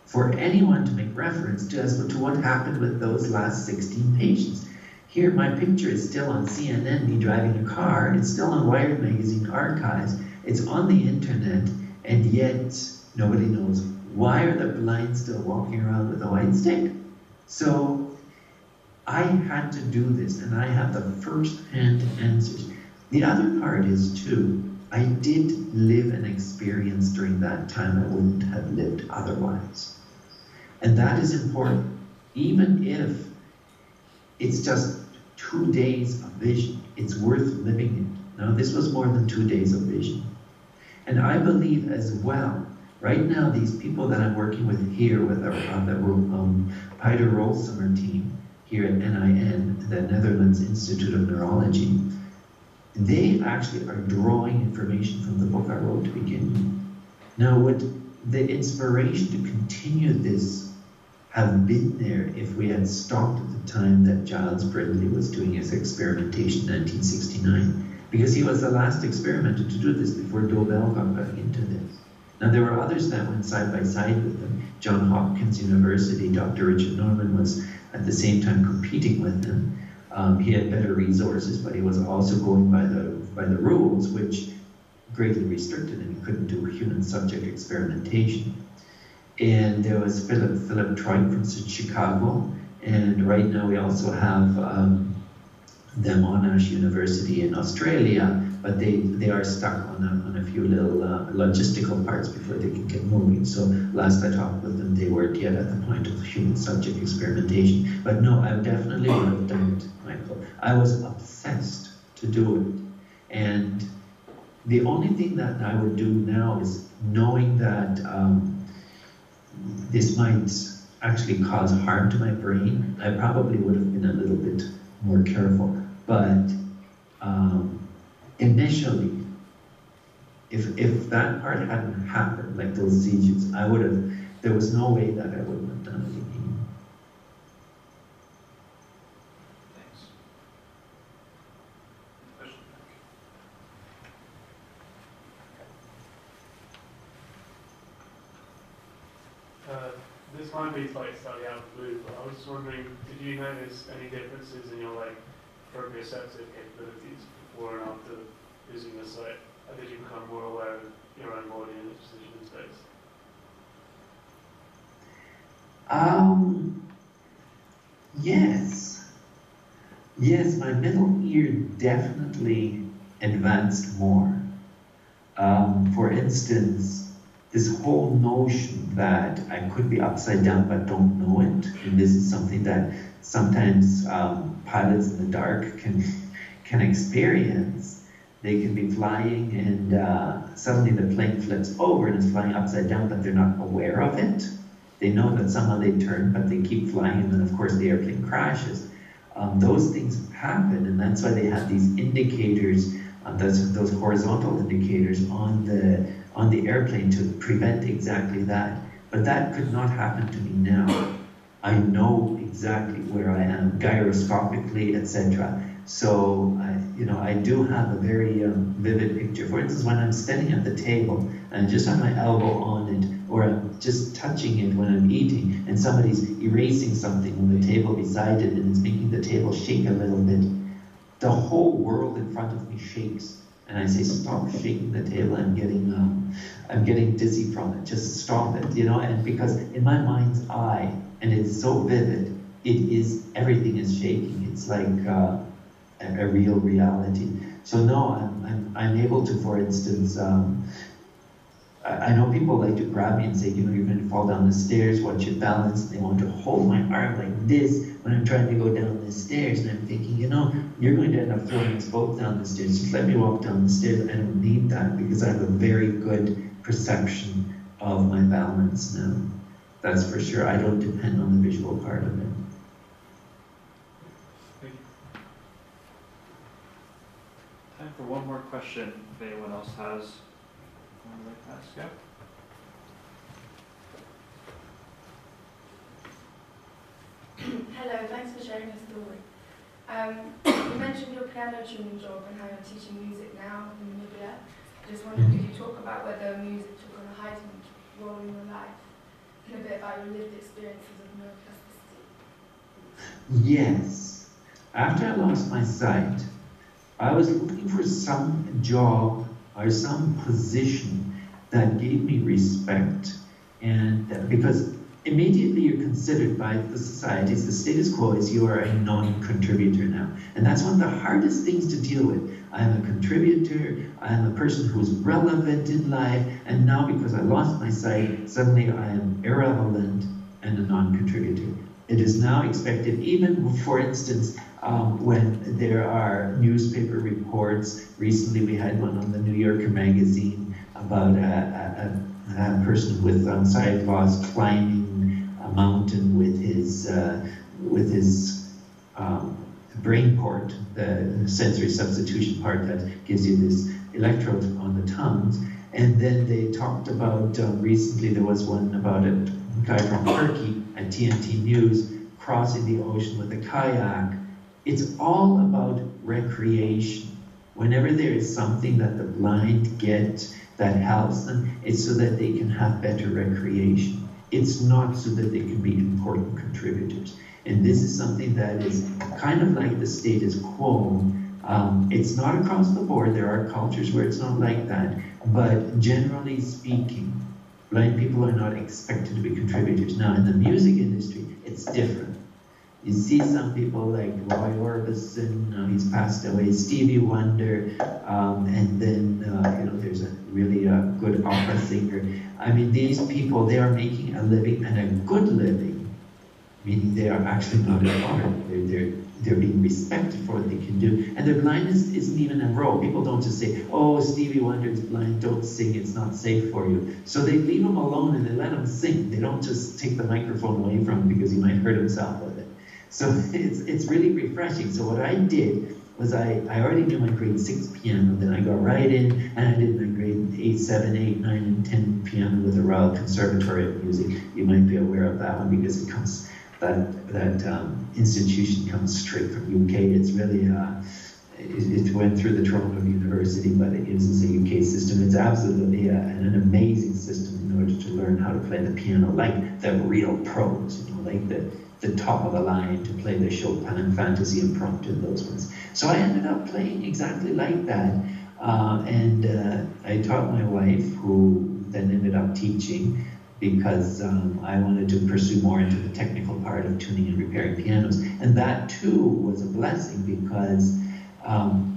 for anyone to make reference to as to what happened with those last 16 patients. Here, my picture is still on CNN, me driving a car. It's still on Wired Magazine archives. It's on the internet, and yet nobody knows. Why are the blind still walking around with a white stick? So I had to do this, and I have the first-hand answers. The other part is, too, I did live an experience during that time I wouldn't have lived otherwise. And that is important, even if it's just 2 days of vision. It's worth living it. Now, this was more than 2 days of vision. And I believe as well, right now, these people that I'm working with here with our Peter Rolsemer team here at NIN, the Netherlands Institute of Neurology, they actually are drawing information from the book I wrote to begin with. Now, would the inspiration to continue this have been there if we had stopped at the time that Giles Brindley was doing his experimentation in 1969? Because he was the last experimenter to do this before Dobelle got back into this. Now, there were others that went side by side with him. Johns Hopkins University, Dr. Richard Naumann was at the same time competing with him. He had better resources, but he was also going by the rules, which greatly restricted him. He couldn't do human subject experimentation. And there was Philip Troit from Chicago, and right now we also have the Monash University in Australia, but they are stuck on a few little logistical parts before they can get moving. So last I talked with them, they weren't yet at the point of human subject experimentation. But no, I definitely would have done it, Michael. I was obsessed to do it. And the only thing that I would do now is knowing that this might actually cause harm to my brain, I probably would have been a little bit more careful. But initially, if that part hadn't happened, like those seizures, I would have, there was no way that I wouldn't have done it again. Thanks. Question? This might be slightly out of the blue, but I was just wondering, did you notice any differences in your proprioceptive capabilities before and after using the sight? Or did you become more aware of your own body and its position in space? Yes. Yes, my middle ear definitely advanced more. For instance, this whole notion that I could be upside down but don't know it, and this is something that sometimes pilots in the dark can experience. They can be flying and suddenly the plane flips over and is flying upside down, but they're not aware of it. They know that somehow they turned, but they keep flying, and then of course the airplane crashes. those things happen, and that's why they have these indicators, those horizontal indicators on the airplane to prevent exactly that. But that could not happen to me now. I know exactly where I am, gyroscopically, etc. So, I do have a very vivid picture. For instance, when I'm standing at the table and I just have my elbow on it, or I'm just touching it when I'm eating, and somebody's erasing something on the table beside it, and it's making the table shake a little bit, the whole world in front of me shakes. And I say, stop shaking the table, I'm getting dizzy from it, just stop it, and because in my mind's eye, and it's so vivid, everything is shaking. It's like a real reality. So no, I'm able to, for instance, I know people like to grab me and say, you're going to fall down the stairs, watch your balance. They want to hold my arm like this when I'm trying to go down the stairs. And I'm thinking, you're going to end up throwing us both down the stairs. Just let me walk down the stairs. I don't need that because I have a very good perception of my balance now. That's for sure. I don't depend on the visual part of it. Time for one more question, if anyone else has one they'd like to ask. Yeah? Hello, thanks for sharing your story. You mentioned your piano tuning job and how you're teaching music now in Namibia. I just wondered, could you talk about whether music took on a heightened role in your life, and a bit about your lived experiences of neuroplasticity? Yes. After I lost my sight, I was looking for some job or some position that gave me respect, and because immediately you're considered by the societies, the status quo is you are a non-contributor now. And that's one of the hardest things to deal with. I'm a contributor, I'm a person who's relevant in life, and now because I lost my sight, suddenly I am irrelevant and a non-contributor. It is now expected, even for instance, when there are newspaper reports. Recently we had one on the New Yorker magazine about a person with sight loss climbing a mountain with his brain port, the sensory substitution part that gives you this electrode on the tongues. And then they talked about, recently there was one about a guy from Turkey at TNT News crossing the ocean with a kayak. It's all about recreation. Whenever there is something that the blind get that helps them, it's so that they can have better recreation. It's not so that they can be important contributors. And this is something that is kind of like the status quo. It's not across the board. There are cultures where it's not like that. But generally speaking, blind people are not expected to be contributors. Now, in the music industry, it's different. You see some people like Roy Orbison, he's passed away, Stevie Wonder, and then there's a really good opera singer. I mean, these people, they are making a living, and a good living, meaning they are actually not at art. They're being respected for what they can do, and their blindness isn't even a role. People don't just say, oh, Stevie Wonder is blind, don't sing, it's not safe for you. So they leave him alone and they let him sing. They don't just take the microphone away from him because he might hurt himself with it. So it's really refreshing. So what I did was I already knew my grade 6 piano, then I got right in and I did my grade 8, 7, 8, 9, and 10 piano with the Royal Conservatory of Music. You might be aware of that one because it comes, that institution comes straight from UK. It's really, it went through the Toronto University, but it uses a UK system. It's absolutely an amazing system in order to learn how to play the piano like the real pros, like the top of the line to play the Chopin and Fantasy Impromptu and those ones. So I ended up playing exactly like that. And I taught my wife, who then ended up teaching, because I wanted to pursue more into the technical part of tuning and repairing pianos. And that too was a blessing, because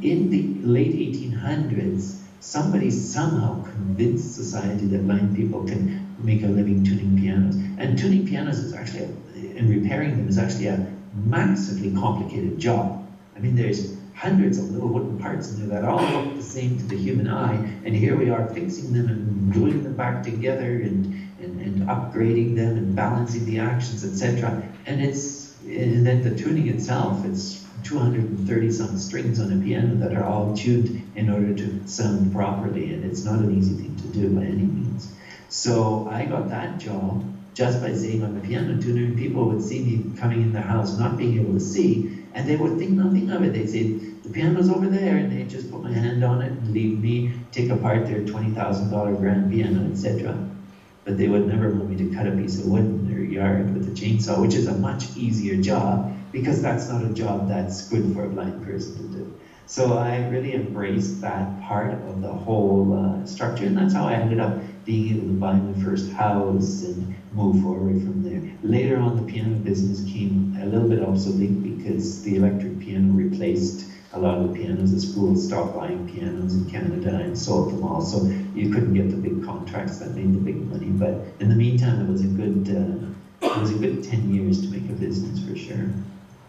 in the late 1800s, somebody somehow convinced society that blind people can make a living tuning pianos. And tuning pianos is actually, and repairing them is actually a massively complicated job. I mean, there's hundreds of little wooden parts in there that all look the same to the human eye, and here we are fixing them and gluing them back together and upgrading them and balancing the actions, etc. And it's and then the tuning itself, it's 230 some strings on a piano that are all tuned in order to sound properly, and it's not an easy thing to do by any means. So I got that job just by saying I'm a piano tuner, and people would see me coming in their house not being able to see, and they would think nothing of it. They'd say, the piano's over there, and they'd just put my hand on it and leave me take apart their $20,000 grand piano, etc. But they would never want me to cut a piece of wood in their yard with a chainsaw, which is a much easier job, because that's not a job that's good for a blind person to do. So I really embraced that part of the whole structure, and that's how I ended up being able to buy my first house and move forward from there. Later on, the piano business came a little bit obsolete because the electric piano replaced a lot of the pianos. The schools stopped buying pianos in Canada and sold them all, so you couldn't get the big contracts that made the big money. But in the meantime, it was a good 10 years to make a business for sure.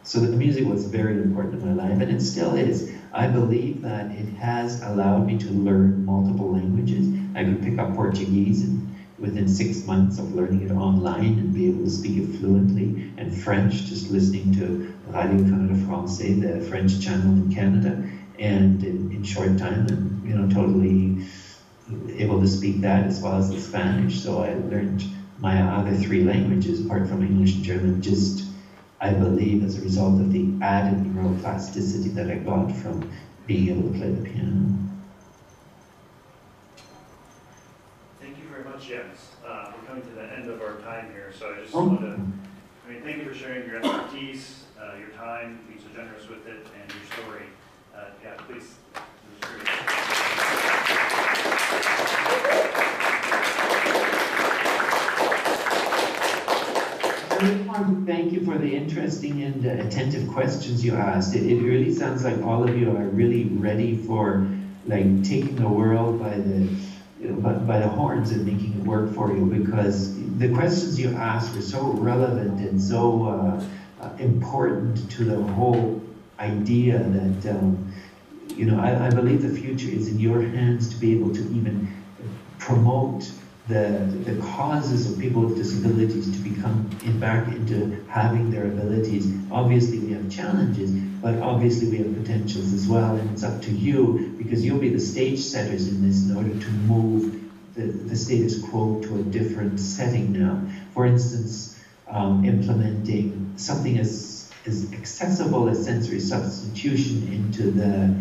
So the music was very important in my life, and it still is. I believe that it has allowed me to learn multiple languages. I could pick up Portuguese and within 6 months of learning it online and be able to speak it fluently, and French, just listening to Radio Canada Français, the French channel in Canada, and in short time I'm totally able to speak that as well as the Spanish. So I learned my other 3 languages apart from English and German, just I believe as a result of the added neuroplasticity that I got from being able to play the piano. Thank you very much, Jens. We're coming to the end of our time here, so I just want to, thank you for sharing your expertise, your time, being so generous with it, and your story. Yeah, please. It was great. I really want to thank you for the interesting and attentive questions you asked. It really sounds like all of you are really ready for taking the world by the horns and making it work for you, because the questions you asked were so relevant and so important to the whole idea that I believe the future is in your hands to be able to even promote the causes of people with disabilities to become back into having their abilities. Obviously we have challenges, but obviously we have potentials as well, and it's up to you, because you'll be the stage setters in this in order to move the status quo to a different setting now. For instance, implementing something as accessible as sensory substitution into the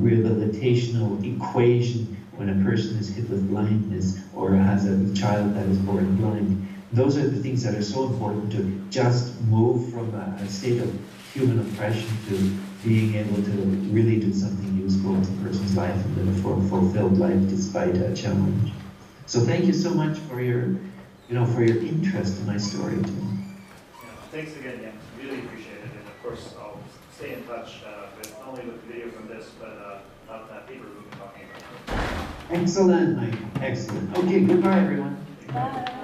rehabilitational equation when a person is hit with blindness or has a child that is born blind. Those are the things that are so important, to just move from a state of human oppression to being able to really do something useful in a person's life and live a fulfilled life despite a challenge. So thank you so much for your interest in my story too. Yeah, thanks again, Jens. Really appreciate it, and of course I'll stay in touch not only with the video from this, but about that paper we've been talking about. Excellent, Mike. Excellent. Okay, goodbye, everyone. Bye.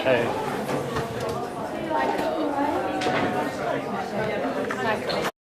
Hey.